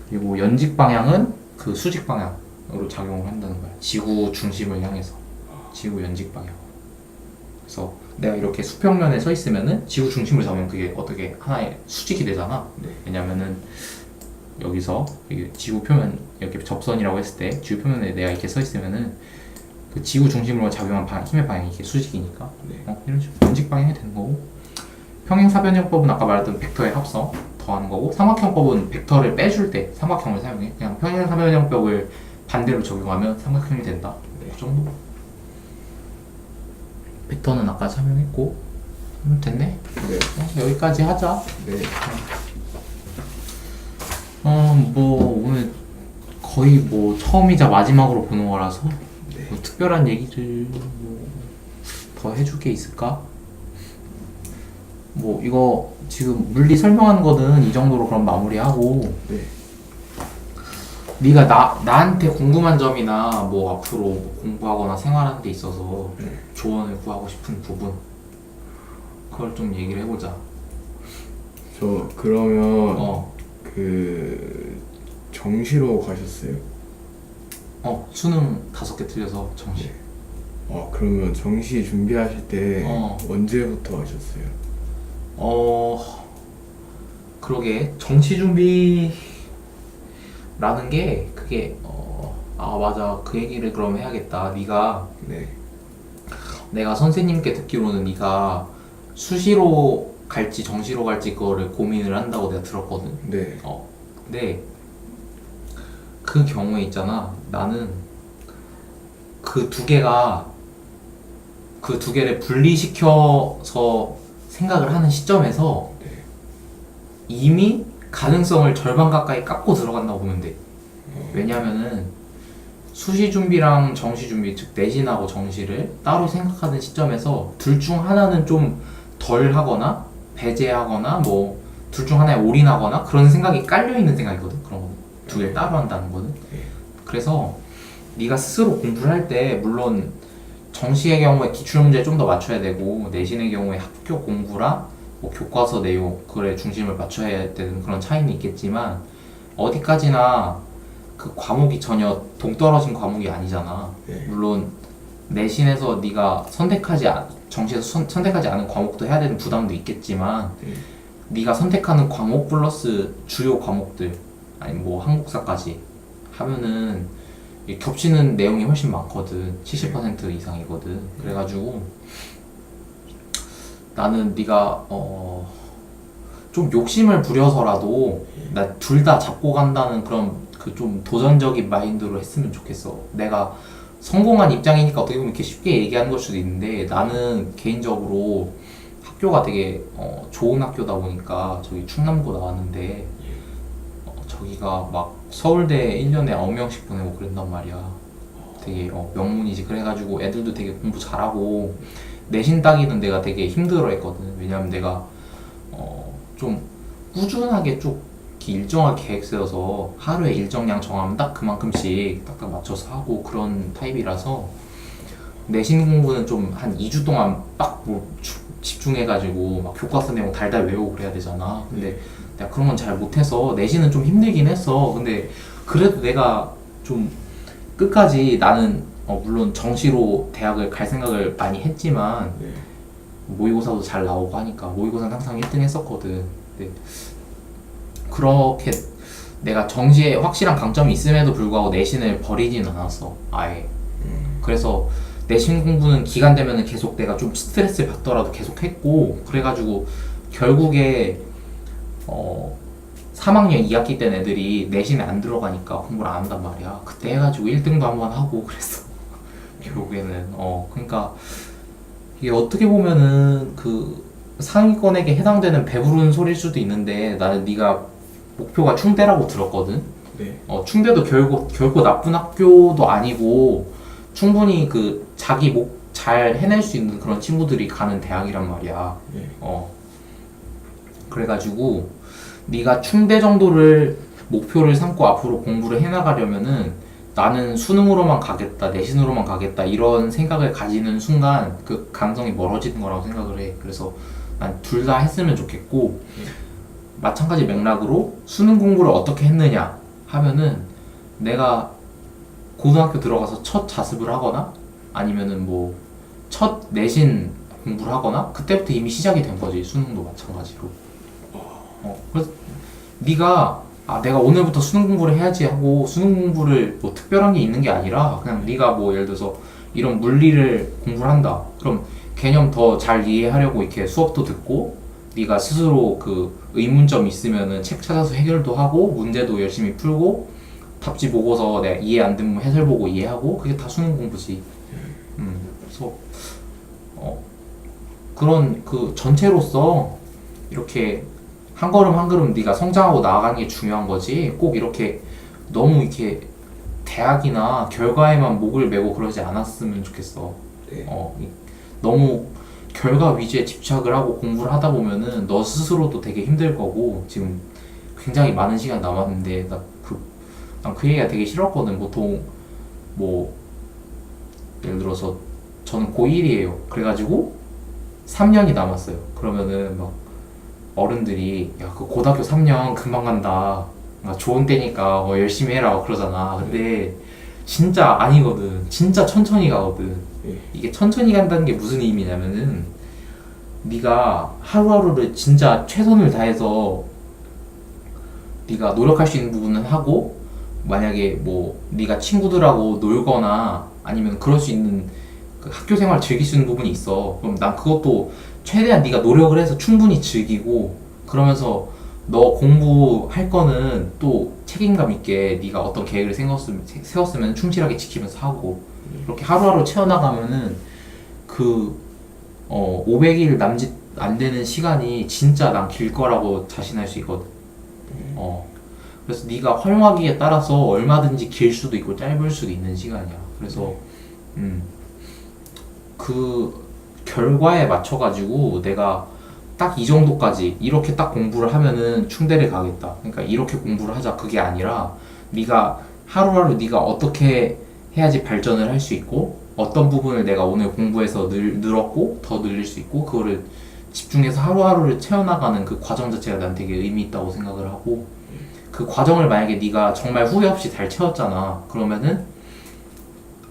그리고 연직 방향은 그 수직 방향으로 작용을 한다는 거야. 지구 중심을 향해서 지구 연직 방향. 그래서 내가 이렇게 수평면에 서 있으면은 지구 중심을 잡으면 그게 어떻게 하나의 수직이 되잖아. 네. 왜냐면은 여기서 지구 표면 이렇게 접선이라고 했을 때 지구 표면에 내가 이렇게 서 있으면은 그 지구 중심으로 작용한 힘의 방향이 이렇게 수직이니까 네. 이런 식으로 연직 방향이 되는 거고 평행사변형법은 아까 말했던 벡터의 합성 더하는 거고 삼각형법은 벡터를 빼줄 때 삼각형을 사용해. 그냥 평행사변형법을 반대로 적용하면 삼각형이 된다. 그 정도. 벡터는 아까 설명했고 됐네? 네. 여기까지 하자. 네. 뭐 오늘 거의 뭐 처음이자 마지막으로 보는 거라서 네. 뭐 특별한 얘기를 뭐 더 해줄 게 있을까? 뭐 이거 지금 물리 설명한 거는 이 정도로 그럼 마무리하고 네. 네가 나한테 궁금한 점이나 뭐 앞으로 뭐 공부하거나 생활하는 데 있어서 조언을 구하고 싶은 부분 그걸 좀 얘기를 해보자. 저 그러면 어, 그 정시로 가셨어요? 수능 5개 틀려서 정시. 그러면 정시 준비하실 때 언제부터 하셨어요? 그러게 정시 준비라는 게 그게 맞아 그 얘기를 그럼 해야겠다. 네가 네. 내가 선생님께 듣기로는 네가 수시로 갈지 정시로 갈지 그거를 고민을 한다고 내가 들었거든. 네. 근데 그 경우에 있잖아. 나는 그 두 개가 그 두 개를 분리시켜서 생각을 하는 시점에서 이미 가능성을 절반 가까이 깎고 들어간다고 보면 돼. 왜냐면은 수시 준비랑 정시 준비, 즉 내신하고 정시를 따로 생각하는 시점에서 둘 중 하나는 좀 덜 하거나 배제하거나 뭐 둘 중 하나에 올인하거나 그런 생각이 깔려 있는 생각이거든. 그런 거 두 개를 따로 한다는 거는. 그래서 네가 스스로 공부를 할 때 물론 정시의 경우에 기출문제 좀 더 맞춰야 되고 내신의 경우에 학교 공부랑 뭐 교과서 내용 그에 중심을 맞춰야 되는 그런 차이는 있겠지만 어디까지나 그 과목이 전혀 동떨어진 과목이 아니잖아. 네. 물론 내신에서 네가 정시에서 선택하지 않은 과목도 해야 되는 부담도 있겠지만 네가 선택하는 과목 플러스 주요 과목들 아니 뭐 한국사까지 하면은 겹치는 내용이 훨씬 많거든. 70% 이상이거든. 그래가지고 나는 네가 좀 욕심을 부려서라도 나 둘 다 잡고 간다는 그런 그 좀 도전적인 마인드로 했으면 좋겠어. 내가 성공한 입장이니까 어떻게 보면 이렇게 쉽게 얘기하는 걸 수도 있는데 나는 개인적으로 학교가 되게 좋은 학교다 보니까 저기 충남고 나왔는데 저기가 막 서울대 1년에 9명씩 보내고 그랬단 말이야. 되게 명문이지. 그래가지고 애들도 되게 공부 잘하고 내신 따기는 내가 되게 힘들어했거든. 왜냐면 내가 좀 꾸준하게 쭉 이렇게 일정하게 계획 세워서 하루에 일정량 정하면 딱 그만큼씩 딱딱 맞춰서 하고 그런 타입이라서 내신 공부는 좀 한 2주 동안 빡뭐 집중해가지고 막 교과서 내용 달달 외우고 그래야 되잖아. 근데 내가 그런 건 잘 못해서 내신은 좀 힘들긴 했어. 근데 그래도 내가 좀 끝까지 나는 물론 정시로 대학을 갈 생각을 많이 했지만 모의고사도 잘 나오고 하니까 모의고사는 항상 1등 했었거든. 근데 그렇게 내가 정시에 확실한 강점이 있음에도 불구하고 내신을 버리진 않았어. 아예. 그래서 내신 공부는 기간 되면은 계속 내가 좀 스트레스를 받더라도 계속 했고 그래가지고 결국에 3학년 2학기 때 애들이 내신에 안 들어가니까 공부를 안 한단 말이야. 그때 해가지고 1등도 한번 하고 그랬어. 결국에는 그러니까 이게 어떻게 보면은 그 상위권에게 해당되는 배부른 소리일 수도 있는데 나는 네가 목표가 충대라고 들었거든. 네. 충대도 결코 나쁜 학교도 아니고 충분히 그 자기 목 잘 해낼 수 있는 그런 친구들이 가는 대학이란 말이야. 네. 그래가지고 네가 충대 정도를 목표를 삼고 앞으로 공부를 해나가려면은 나는 수능으로만 가겠다, 내신으로만 가겠다 이런 생각을 가지는 순간 그 가능성이 멀어지는 거라고 생각을 해. 그래서 난 둘 다 했으면 좋겠고 마찬가지 맥락으로 수능 공부를 어떻게 했느냐 하면은 내가 고등학교 들어가서 첫 자습을 하거나 아니면은 뭐 첫 내신 공부를 하거나 그때부터 이미 시작이 된 거지. 수능도 마찬가지로. 그래서 네가 내가 오늘부터 수능 공부를 해야지 하고 수능 공부를 뭐 특별한 게 있는 게 아니라 그냥 네가 뭐 예를 들어서 이런 물리를 공부를 한다. 그럼 개념 더 잘 이해하려고 이렇게 수업도 듣고 네가 스스로 그 의문점 있으면은 책 찾아서 해결도 하고 문제도 열심히 풀고 답지 보고서 내가 이해 안 되면 해설 보고 이해하고 그게 다 수능 공부지. 그래서 그런 그 전체로서 이렇게 한 걸음 한 걸음 네가 성장하고 나아가는 게 중요한 거지. 꼭 이렇게 너무 이렇게 대학이나 결과에만 목을 메고 그러지 않았으면 좋겠어. 네. 너무 결과 위주에 집착을 하고 공부를 하다 보면은 너 스스로도 되게 힘들 거고 지금 굉장히 많은 시간 남았는데 난 그 얘기가 되게 싫었거든. 보통 뭐 예를 들어서 저는 고1이에요. 그래가지고 3년이 남았어요. 그러면은 막 어른들이 야 그 고등학교 3년 금방 간다. 좋은 때니까 열심히 해라 그러잖아. 근데 진짜 아니거든. 진짜 천천히 가거든. 예. 이게 천천히 간다는 게 무슨 의미냐면은 네가 하루하루를 진짜 최선을 다해서 네가 노력할 수 있는 부분은 하고 만약에 뭐 네가 친구들하고 놀거나 아니면 그럴 수 있는 그 학교 생활 즐길 수 있는 부분이 있어. 그럼 난 그것도 최대한 네가 노력을 해서 충분히 즐기고 그러면서 너 공부할 거는 또 책임감 있게 네가 어떤 계획을 세웠으면 충실하게 지키면서 하고 이렇게 하루하루 채워나가면은 그 500일 남짓 안 되는 시간이 진짜 난 길 거라고 자신할 수 있거든. 그래서 네가 활용하기에 따라서 얼마든지 길 수도 있고 짧을 수도 있는 시간이야. 그래서 그 결과에 맞춰가지고 내가 딱 이 정도까지 이렇게 딱 공부를 하면은 충대를 가겠다. 그러니까 이렇게 공부를 하자 그게 아니라 네가 하루하루 네가 어떻게 해야지 발전을 할 수 있고 어떤 부분을 내가 오늘 공부해서 늘었고 더 늘릴 수 있고 그거를 집중해서 하루하루를 채워나가는 그 과정 자체가 난 되게 의미 있다고 생각을 하고 그 과정을 만약에 네가 정말 후회 없이 잘 채웠잖아. 그러면은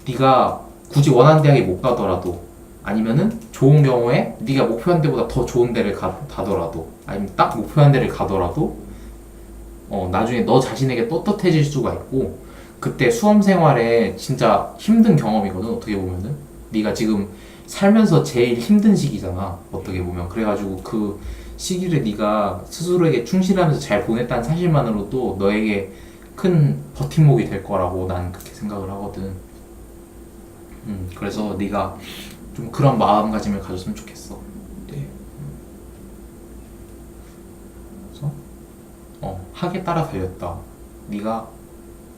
네가 굳이 원하는 대학에 못 가더라도 아니면은 좋은 경우에 네가 목표한 데보다 더 좋은 데를 가더라도 아니면 딱 목표한 데를 가더라도 나중에 너 자신에게 떳떳해질 수가 있고 그때 수험 생활에 진짜 힘든 경험이거든. 어떻게 보면은 네가 지금 살면서 제일 힘든 시기잖아. 어떻게 보면 그래가지고 그 시기를 네가 스스로에게 충실하면서 잘 보냈다는 사실만으로도 너에게 큰 버팀목이 될 거라고 난 그렇게 생각을 하거든. 그래서 네가 좀 그런 마음가짐을 가졌으면 좋겠어. 네. 그래서 학에 따라 달렸다. 네가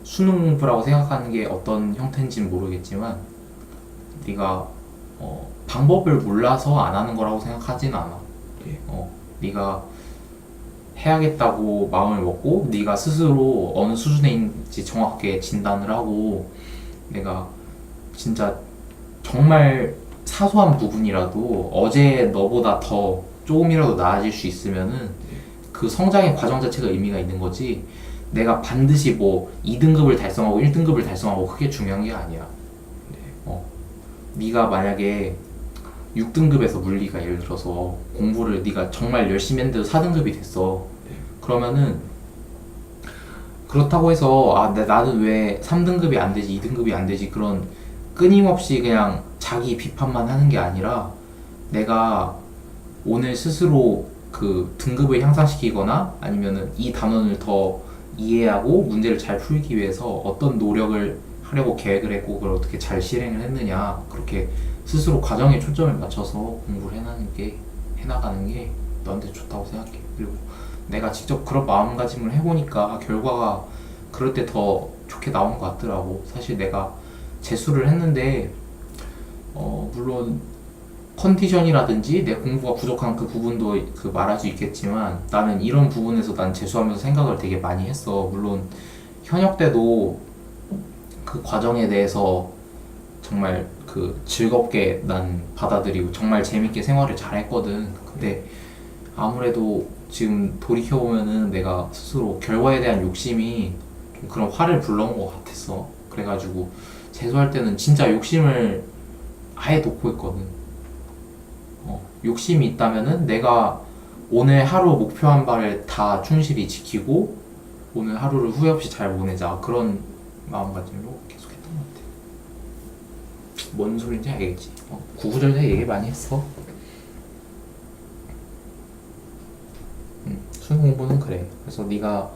수능 공부라고 생각하는 게 어떤 형태인지는 모르겠지만 네가 방법을 몰라서 안 하는 거라고 생각하진 않아. 네. 네가 해야겠다고 마음을 먹고 네가 스스로 어느 수준에 있는지 정확하게 진단을 하고 내가 진짜 정말 사소한 부분이라도 어제 너보다 더 조금이라도 나아질 수 있으면은 그 성장의 과정 자체가 의미가 있는 거지 내가 반드시 뭐 2등급을 달성하고 1등급을 달성하고 그게 중요한 게 아니야. 네가 만약에 6등급에서 물리가 예를 들어서 공부를 네가 정말 열심히 했는데도 4등급이 됐어. 그러면은 그렇다고 해서 나는 왜 3등급이 안 되지 2등급이 안 되지 그런 끊임없이 그냥 자기 비판만 하는 게 아니라 내가 오늘 스스로 그 등급을 향상시키거나 아니면은 이 단원을 더 이해하고 문제를 잘 풀기 위해서 어떤 노력을 하려고 계획을 했고 그걸 어떻게 잘 실행을 했느냐 그렇게 스스로 과정에 초점을 맞춰서 공부를 해나가는 게 너한테 좋다고 생각해. 그리고 내가 직접 그런 마음가짐을 해보니까 결과가 그럴 때 더 좋게 나오는 것 같더라고. 사실 내가 재수를 했는데 물론 컨디션이라든지 내 공부가 부족한 그 부분도 그 말할 수 있겠지만 나는 이런 부분에서 난 재수하면서 생각을 되게 많이 했어. 물론 현역 때도 그 과정에 대해서 정말 그 즐겁게 난 받아들이고 정말 재밌게 생활을 잘 했거든. 근데 아무래도 지금 돌이켜보면은 내가 스스로 결과에 대한 욕심이 좀 그런 화를 불러온 것 같았어. 그래가지고 재수할 때는 진짜 욕심을 아예 놓고 있거든. 욕심이 있다면은 내가 오늘 하루 목표한 바를 다 충실히 지키고 오늘 하루를 후회 없이 잘 보내자 그런 마음가짐으로 계속했던 것 같아. 뭔 소린지 알겠지? 구구절절 얘기 많이 했어. 수능 공부는 그래. 그래서 네가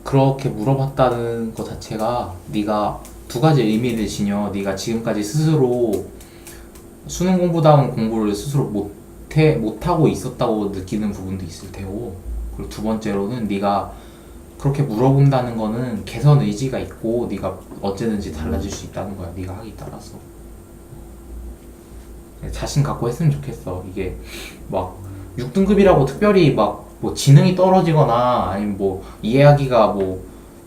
그렇게 물어봤다는 것 자체가 네가 두 가지 의미를 지녀. 네가 지금까지 스스로 수능 공부다운 공부를 스스로 못하고 있었다고 느끼는 부분도 있을 테고 그리고 두 번째로는 네가 그렇게 물어본다는 거는 개선 의지가 있고 네가 언제든지 달라질 수 있다는 거야. 네가 하기 따라서. 자신 갖고 했으면 좋겠어. 이게 막 6등급이라고 특별히 막 뭐 지능이 떨어지거나 아니면 뭐 이해하기가 뭐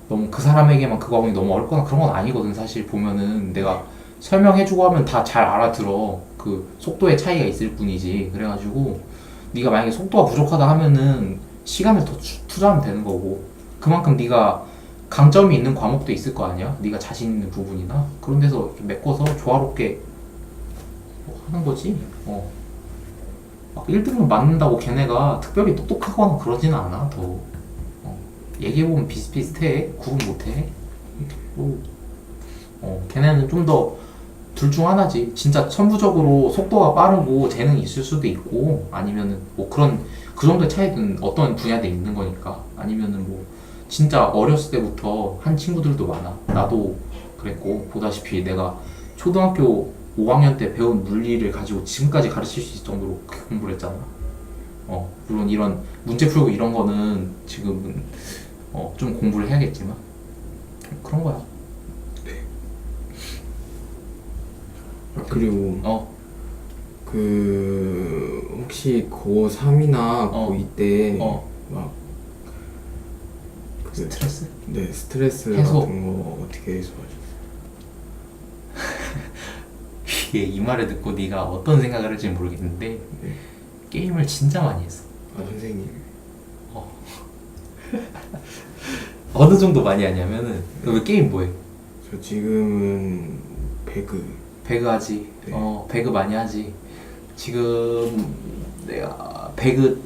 너무 그 사람에게만 그거 하기 너무 어렵거나 그런 건 아니거든. 사실 보면은 내가 설명해주고 하면 다 잘 알아들어. 그 속도의 차이가 있을 뿐이지. 그래가지고 네가 만약에 속도가 부족하다 하면은 시간을 더 투자하면 되는 거고, 그만큼 네가 강점이 있는 과목도 있을 거 아니야? 네가 자신 있는 부분이나 그런 데서 이렇게 메꿔서 조화롭게 뭐 하는 거지. 막 1등급 맞는다고 걔네가 특별히 똑똑하거나 그러지는 않아. 더 얘기해보면 비슷비슷해. 구분 못해. 뭐, 걔네는 좀 더 둘 중 하나지. 진짜 천부적으로 속도가 빠르고 재능이 있을 수도 있고, 아니면은 뭐 그런 그 정도의 차이는 어떤 분야대 있는 거니까. 아니면은 뭐 진짜 어렸을 때부터 한 친구들도 많아. 나도 그랬고, 보다시피 내가 초등학교 5학년 때 배운 물리를 가지고 지금까지 가르칠 수 있을 정도로 그렇게 공부를 했잖아. 물론 이런 문제 풀고 이런 거는 지금은 좀 공부를 해야겠지만 그런 거야. 아, 그리고 그 혹시 고3이나 고2 때 막 그 스트레스? 네, 스트레스 해소. 같은 거 어떻게 해소하셨어요? 이 말을 듣고 네가 어떤 생각을 할지 모르겠는데 네. 게임을 진짜 많이 했어. 아, 선생님. 어느 정도 많이 하냐면은 너 왜 게임 뭐해? 저 지금은 배그 하지. 네. 배그 많이 하지. 지금 내가 배그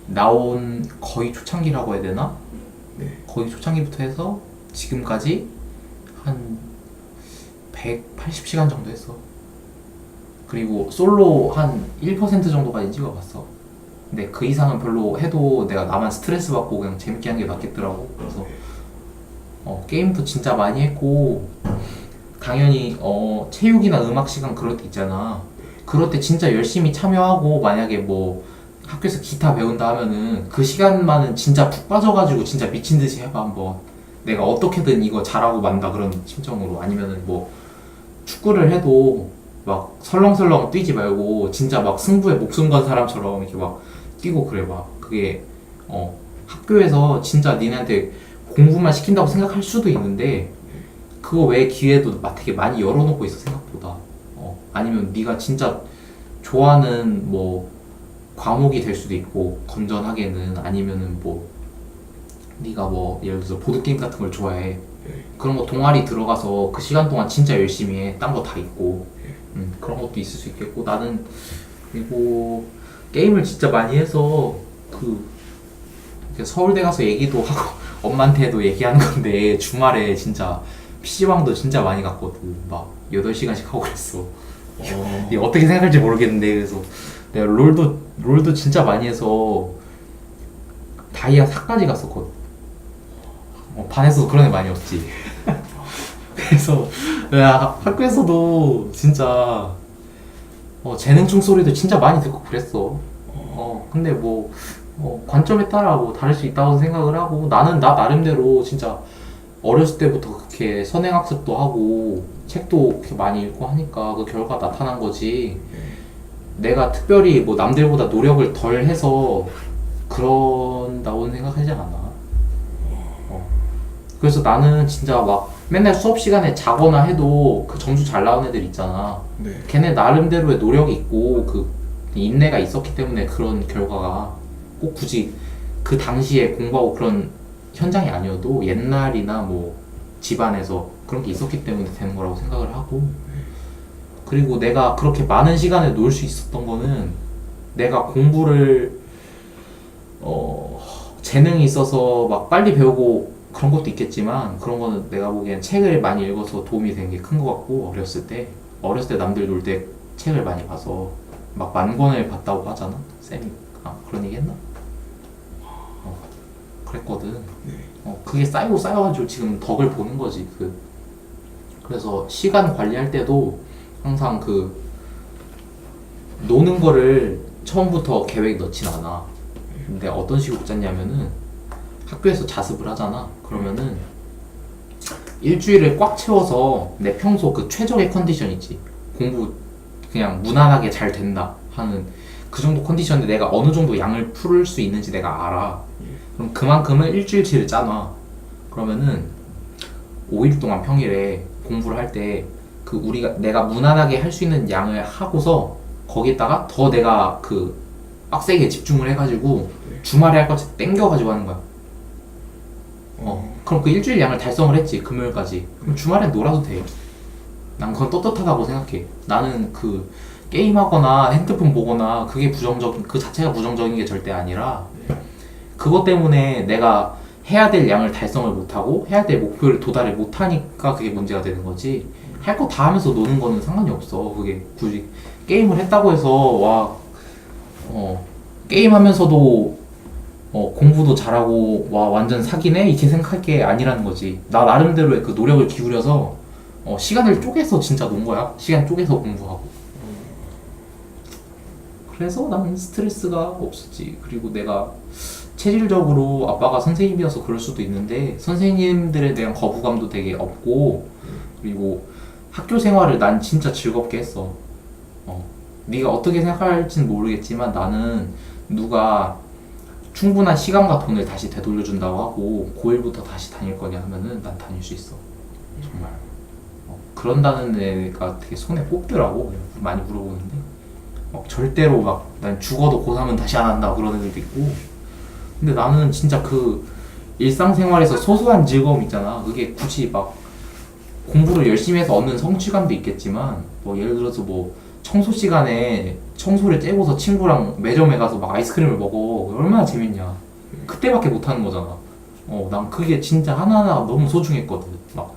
나온 거의 초창기라고 해야 되나? 네. 거의 초창기부터 해서 지금까지 한 180시간 정도 했어. 그리고 솔로 한 1% 정도까지 찍어봤어. 근데 그 이상은 별로 해도 내가 나만 스트레스 받고 그냥 재밌게 하는 게 낫겠더라고. 그래서 게임도 진짜 많이 했고, 당연히 체육이나 음악 시간 그럴 때 있잖아. 그럴 때 진짜 열심히 참여하고, 만약에 뭐 학교에서 기타 배운다 하면은 그 시간만은 진짜 푹 빠져가지고 진짜 미친 듯이 해봐 한번. 내가 어떻게든 이거 잘하고 만다 그런 심정으로. 아니면은 뭐 축구를 해도 막 설렁설렁 뛰지 말고 진짜 막 승부에 목숨 건 사람처럼 이렇게 막 뛰고 그래 봐. 그게 학교에서 진짜 니네한테 공부만 시킨다고 생각할 수도 있는데 그거 외에 기회도 되게 많이 열어놓고 있어 생각보다. 아니면 네가 진짜 좋아하는 뭐 과목이 될 수도 있고, 건전하게는. 아니면은 뭐 네가 뭐 예를 들어서 보드게임 같은 걸 좋아해. 그런 거 동아리 들어가서 그 시간 동안 진짜 열심히 해. 딴 거 다 있고. 그런 것도 있을 수 있겠고. 나는 그리고 게임을 진짜 많이 해서 이렇게 서울대 가서 얘기도 하고 엄마한테도 얘기하는 건데, 주말에 진짜 PC방도 진짜 많이 갔거든. 막 8시간씩 하고 그랬어. 이게 어떻게 생각할지 모르겠는데, 그래서 내가 롤도 진짜 많이 해서 다이아 4까지 갔었거든. 반에서도 그런 애 많이 없지. 그래서 내가 학교에서도 진짜 재능충 소리도 진짜 많이 듣고 그랬어. 근데 뭐 관점에 따라 뭐 다를 수 있다고 생각을 하고, 나는 나 나름대로 진짜 어렸을 때부터 그렇게 선행학습도 하고 책도 그렇게 많이 읽고 하니까 그 결과 나타난 거지. 내가 특별히 뭐 남들보다 노력을 덜 해서 그런다고는 생각하지 않아. 그래서 나는 진짜 막 맨날 수업 시간에 자거나 해도 그 점수 잘 나온 애들 있잖아. 네. 걔네 나름대로의 노력이 있고 그 인내가 있었기 때문에 그런 결과가, 꼭 굳이 그 당시에 공부하고 그런 현장이 아니어도 옛날이나 뭐 집안에서 그런 게 있었기 때문에 되는 거라고 생각을 하고, 그리고 내가 그렇게 많은 시간을 놀 수 있었던 거는 내가 공부를 재능이 있어서 막 빨리 배우고 그런 것도 있겠지만, 그런 거는 내가 보기엔 책을 많이 읽어서 도움이 된 게 큰 것 같고, 어렸을 때 남들 놀 때 책을 많이 봐서 막 10,000권을 봤다고 하잖아 쌤이. 그런 얘기 했나? 그랬거든. 그게 쌓여가지고 지금 덕을 보는 거지. 그래서 시간 관리할 때도 항상 노는 거를 처음부터 계획 넣진 않아. 근데 어떤 식으로 짰냐면은, 학교에서 자습을 하잖아. 그러면은 일주일을 꽉 채워서 내 평소 그 최적의 컨디션 있지. 공부 그냥 무난하게 잘 된다 하는 그 정도 컨디션인데 내가 어느 정도 양을 풀 수 있는지 내가 알아. 그럼 그만큼을 일주일치를 짜놔. 그러면은 5일 동안 평일에 공부를 할 때 그 내가 무난하게 할 수 있는 양을 하고서 거기에다가 더 내가 그 빡세게 집중을 해가지고 주말에 할 것을 땡겨가지고 하는 거야. 그럼 그 일주일 양을 달성을 했지, 금요일까지. 그럼 주말엔 놀아도 돼. 난 그건 떳떳하다고 생각해. 나는 그 게임하거나 핸드폰 보거나 그 자체가 부정적인 게 절대 아니라 그것 때문에 내가 해야 될 양을 달성을 못하고 해야 될 목표를 도달을 못하니까 그게 문제가 되는 거지. 할 거 다 하면서 노는 거는 상관이 없어. 그게 굳이 게임을 했다고 해서 게임하면서도 공부도 잘하고 와 완전 사기네 이렇게 생각할 게 아니라는 거지. 나 나름대로의 그 노력을 기울여서 시간을 쪼개서 진짜 논 거야. 시간 쪼개서 공부하고. 그래서 나는 스트레스가 없었지. 그리고 내가 체질적으로 아빠가 선생님이어서 그럴 수도 있는데 선생님들에 대한 거부감도 되게 없고 그리고 학교 생활을 난 진짜 즐겁게 했어. 네가 어떻게 생각할지는 모르겠지만 나는 누가 충분한 시간과 돈을 다시 되돌려준다고 하고 고1부터 다시 다닐 거냐 하면은 난 다닐 수 있어. 정말. 그런다는 애가 되게 손에 꼽더라고. 많이 물어보는데 절대로 막 난 죽어도 고3은 다시 안 한다 그런 애들도 있고. 근데 나는 진짜 그 일상생활에서 소소한 즐거움 있잖아. 그게 굳이 막 공부를 열심히 해서 얻는 성취감도 있겠지만 뭐 예를 들어서 뭐 청소 시간에 청소를 째고서 친구랑 매점에 가서 막 아이스크림을 먹어. 얼마나 재밌냐. 그때밖에 못하는 거잖아. 난 그게 진짜 하나하나 너무 소중했거든. 막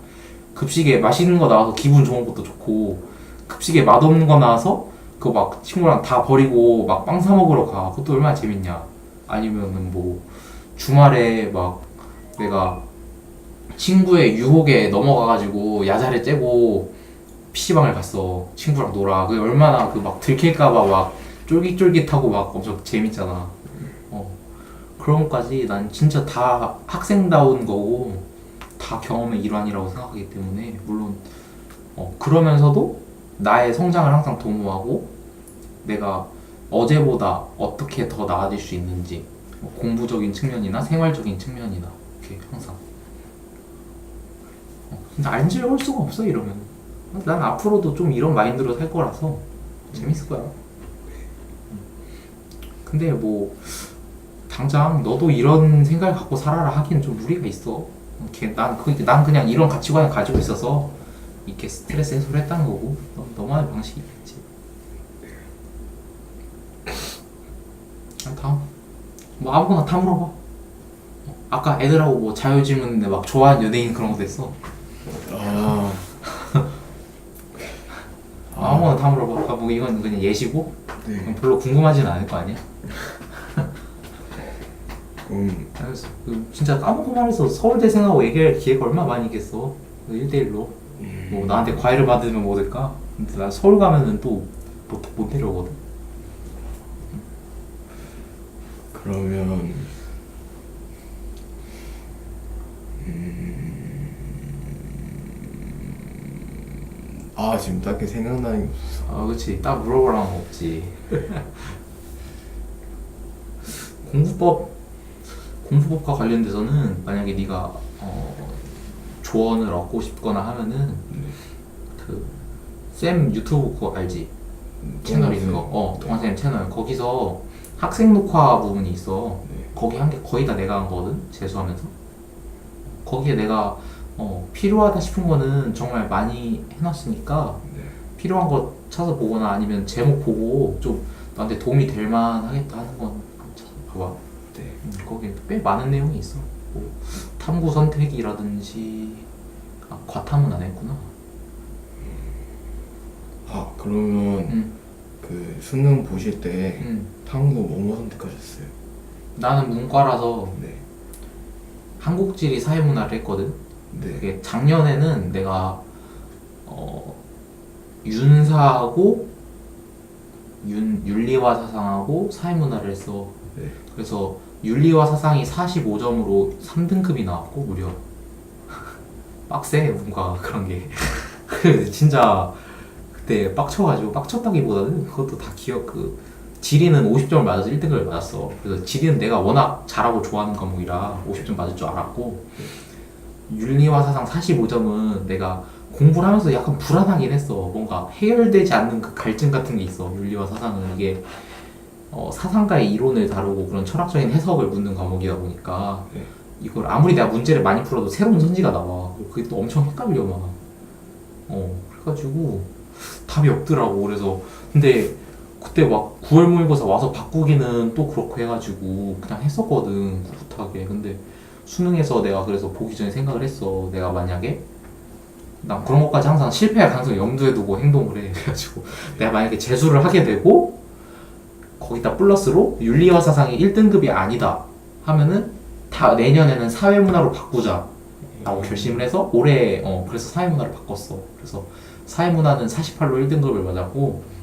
급식에 맛있는 거 나와서 기분 좋은 것도 좋고 급식에 맛없는 거 나와서 그거 막 친구랑 다 버리고 막 빵 사 먹으러 가. 그것도 얼마나 재밌냐. 아니면은 뭐 주말에 막 내가 친구의 유혹에 넘어가가지고 야자를 째고 PC방을 갔어. 친구랑 놀아. 그게 얼마나 그 막 들킬까봐 막 쫄깃쫄깃하고 막 엄청 재밌잖아. 그런 것까지 난 진짜 다 학생다운 거고 다 경험의 일환이라고 생각하기 때문에 물론 그러면서도 나의 성장을 항상 도모하고 내가 어제보다 어떻게 더 나아질 수 있는지 공부적인 측면이나 생활적인 측면이나 이렇게 항상 근데 안 즐거울 수가 없어 이러면. 난 앞으로도 좀 이런 마인드로 살 거라서 재밌을 거야. 근데 뭐 당장 너도 이런 생각을 갖고 살아라 하기엔 좀 무리가 있어. 난 그냥 이런 가치관을 가지고 있어서 이렇게 스트레스 해소를 했다는 거고 너만의 방식이 있겠지. 다음 뭐 아무거나 다 물어봐. 아까 애들하고 뭐 자유질문인데 막 좋아하는 연예인 그런 거 됐어. 아무거나 다 물어봐. 뭐 이건 그냥 예시고 네. 별로 궁금하지는 않을 거 아니야? 알겠어. 진짜 까먹고 말해서 서울대생하고 얘기할 기회가 얼마나 많이 있겠어. 1대1로 뭐 나한테 과외를 받으면 뭐 될까? 근데 나 서울 가면은 또 못 내려오거든. 그러면 지금 딱히 생각나는 게 없어. 그치. 딱 물어보라는 거 없지. 공부법과 관련돼서는 만약에 네가 조언을 얻고 싶거나 하면은 그 쌤 유튜브 그거 알지? 채널 있는 거. 동환쌤 채널. 거기서 학생 녹화 부분이 있어. 거기 한 게 거의 다 내가 한 거거든. 재수하면서. 거기에 내가 필요하다 싶은 거는 정말 많이 해놨으니까 필요한 거 찾아보거나 아니면 제목 보고 좀 나한테 도움이 될 만하겠다 하는 건 찾아봐봐. 거기에 꽤 많은 내용이 있어. 뭐 탐구 선택이라든지 과탐은 안 했구나. 그러면 그 수능 보실 때 탐구 뭐뭐 선택하셨어요? 나는 문과라서 네. 한국지리 사회문화를 했거든. 네. 그게 작년에는 내가 윤사하고 윤리와 사상하고 사회문화를 했어. 네. 그래서 윤리와 사상이 45점으로 3등급이 나왔고 무려 빡세 문과가 그런 게. 진짜 그때 빡쳤다기보다는 그것도 다 기억 지리는 50점을 맞아서 1등급을 맞았어. 그래서 지리는 내가 워낙 잘하고 좋아하는 과목이라 50점 맞을 줄 알았고, 윤리와 사상 45점은 내가 공부를 하면서 약간 불안하긴 했어. 뭔가 해결되지 않는 그 갈증 같은 게 있어. 윤리와 사상은 이게 사상가의 이론을 다루고 그런 철학적인 해석을 묻는 과목이다 보니까 네. 이걸 아무리 내가 문제를 많이 풀어도 새로운 선지가 나와. 그게 또 엄청 헷갈려 막. 그래가지고 답이 없더라고. 그래서 근데 그때 막 9월 모의고사 와서 바꾸기는 또 그렇고 해가지고 그냥 했었거든, 꿋꿋하게. 근데 수능에서 내가 그래서 보기 전에 생각을 했어. 내가 만약에 난 그런 것까지 항상 실패할 가능성을 염두에 두고 행동을 해. 그래가지고 내가 만약에 재수를 하게 되고 거기다 플러스로 윤리와 사상이 1등급이 아니다 하면은 다 내년에는 사회문화로 바꾸자 라고 결심을 해서 올해 그래서 사회문화를 바꿨어. 그래서 사회문화는 48로 1등급을 맞았고,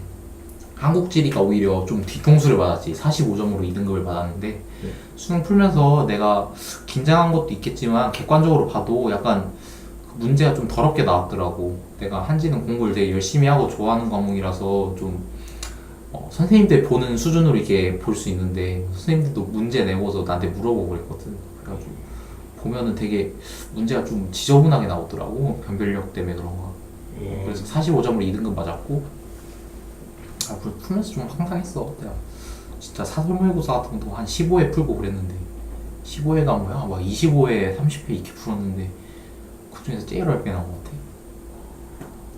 한국지리가 오히려 좀 뒤통수를 맞았지. 45점으로 2등급을 받았는데 수능 풀면서 내가 긴장한 것도 있겠지만 객관적으로 봐도 약간 문제가 좀 더럽게 나왔더라고. 내가 한지는 공부를 되게 열심히 하고 좋아하는 과목이라서 좀 선생님들 보는 수준으로 이렇게 볼 수 있는데 선생님들도 문제 내고서 나한테 물어보고 그랬거든. 그래가지고 보면은 되게 문제가 좀 지저분하게 나오더라고. 변별력 때문에 그런가. 그래서 45점으로 2등급 맞았고, 풀면서 좀 황당했어. 내가 진짜 사설모의고사 같은 것도 한 15회 풀고 그랬는데 15회가 뭐야? 막 25회, 30회 이렇게 풀었는데 그 중에서 제일 어렵게 나온 것 같아.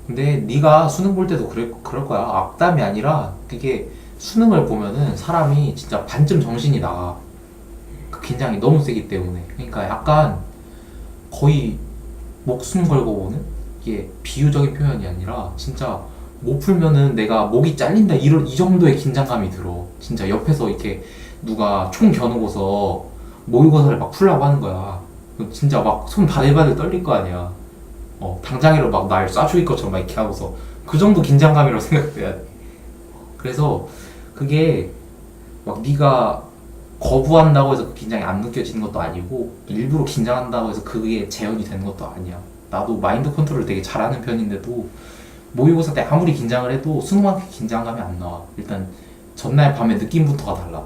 근데 네가 수능 볼 때도 그럴 거야. 악담이 아니라 그게 수능을 보면은 사람이 진짜 반쯤 정신이 나가. 그 긴장이 너무 세기 때문에. 그러니까 약간 거의 목숨 걸고 보는, 이게 비유적인 표현이 아니라 진짜 못 풀면은 내가 목이 잘린다 이 정도의 긴장감이 들어. 진짜 옆에서 이렇게 누가 총 겨누고서 모의고사를 막 풀라고 하는 거야. 진짜 막 손 바들바들 떨릴 거 아니야. 당장이라도 막 날 쏴죽일 것처럼 막 이렇게 하고서 그 정도 긴장감이라고 생각돼야 돼. 그래서 그게 막 네가 거부한다고 해서 그 긴장이 안 느껴지는 것도 아니고 일부러 긴장한다고 해서 그게 재현이 되는 것도 아니야. 나도 마인드 컨트롤을 되게 잘하는 편인데도 모의고사 때 아무리 긴장을 해도 수능만큼 긴장감이 안 나와. 일단 전날 밤에 느낌부터가 달라.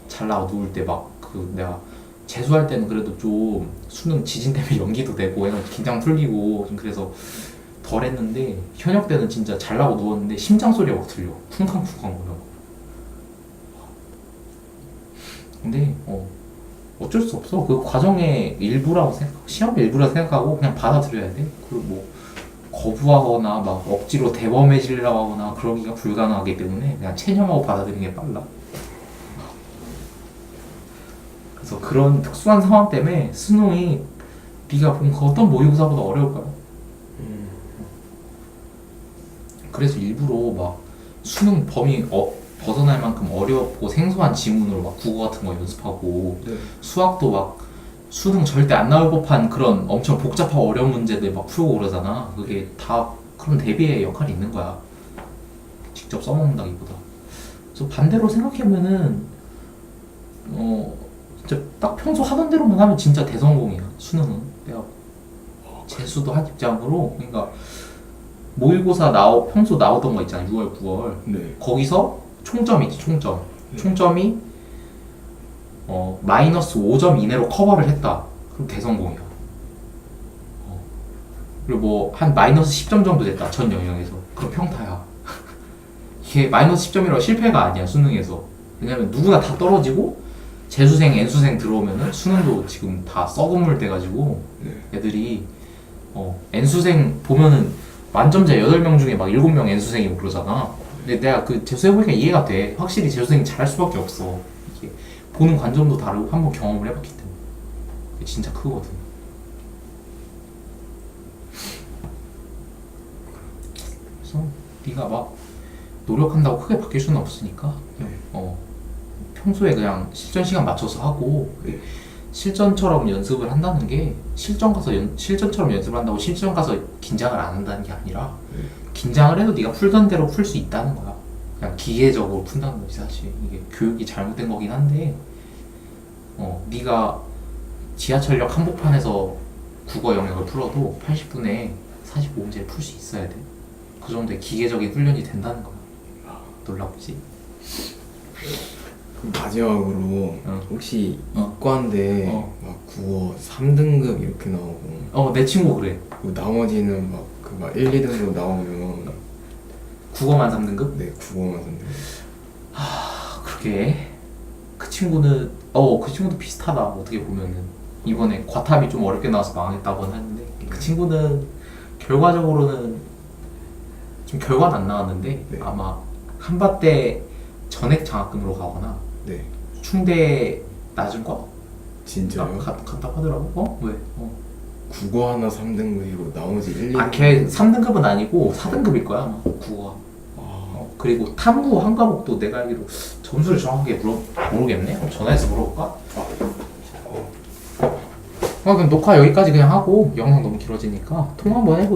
잘 나고 누울 때 막 내가 재수할 때는 그래도 좀 수능 지진 때문에 연기도 되고 해서 긴장 풀리고 좀 그래서 덜 했는데, 현역 때는 진짜 잘 나고 누웠는데 심장 소리가 막 들려. 쿵쾅쿵쾅 거려. 근데 어쩔 수 없어. 그 과정의 일부라고 시험의 일부라고 생각하고 그냥 받아들여야 돼. 그리고 뭐 거부하거나 막 억지로 대범해지려고 하거나 그러기가 불가능하기 때문에 그냥 체념하고 받아들이는 게 빨라. 그래서 그런 특수한 상황 때문에 수능이 네가 본 그 어떤 모의고사보다 어려울 거야. 그래서 일부러 막 수능 범위 벗어날 만큼 어렵고 생소한 지문으로 막 국어 같은 거 연습하고, 네. 수학도 막 수능 절대 안 나올 법한 그런 엄청 복잡하고 어려운 문제들 막 풀고 그러잖아. 그게 다 그런 대비의 역할이 있는 거야. 직접 써먹는다기보다. 그래서 반대로 생각해보면은 진짜 딱 평소 하던 대로만 하면 진짜 대성공이야. 수능은 내가 재수도 한 입장으로, 그러니까 모의고사 평소 나오던 거 있잖아. 6월, 9월. 네. 거기서 총점이지, 총점. 총점이 마이너스 5점 이내로 커버를 했다. 그럼 대성공이야. 그리고 뭐 한 마이너스 10점 정도 됐다. 전 영역에서. 그럼 평타야. 이게 마이너스 10점이라고 실패가 아니야, 수능에서. 왜냐면 누구나 다 떨어지고 재수생, N수생 들어오면은 수능도 지금 다 썩은 돼가지고 네. 애들이 N수생 보면은 만점자 8명 중에 막 7명 N수생이고 그러잖아. 근데 내가 그 재수해보니까 이해가 돼. 확실히 재수생이 잘할 수밖에 없어. 이게 보는 관점도 다르고 한번 경험을 해봤기 때문에. 그게 진짜 크거든. 그래서 네가 막 노력한다고 크게 바뀔 수는 없으니까 평소에 그냥 실전 시간 맞춰서 하고, 네. 실전처럼 연습을 한다는 게 실전처럼 연습을 한다고 실전 가서 긴장을 안 한다는 게 아니라 긴장을 해도 네가 풀던 대로 풀 수 있다는 거야. 그냥 기계적으로 푼다는 거지. 사실 이게 교육이 잘못된 거긴 한데, 네가 지하철역 한복판에서 국어 영역을 풀어도 80분에 45문제를 풀 수 있어야 돼. 그 정도의 기계적인 훈련이 된다는 거야. 놀랍지? 그럼 마지막으로 혹시 이과인데 어. 막 국어 3등급 이렇게 나오고 내 친구 그래. 그리고 나머지는 막 1, 2등급 나오면 국어만 3등급? 네 국어만 3등급. 그러게. 그 친구는 그 친구도 비슷하다. 어떻게 보면은 이번에 과탑이 좀 어렵게 나와서 망했다고는 하는데 그 친구는 결과적으로는 좀 결과는 안 나왔는데 네. 아마 한밭대 전액 장학금으로 가거나 네 충대 낮은 거 진짜요? 갔다 하더라고. 왜? 국어 하나 3등급이고 나머지 1, 2등급. 걔 3등급은 아니고 4등급일 거야 아마 국어가. 그리고 탐구 한 과목도 내가 알기로 점수를 정확하게 모르겠네. 전화해서 물어볼까? 그럼 녹화 여기까지 그냥 하고 영상 너무 길어지니까 통화 한번 해보.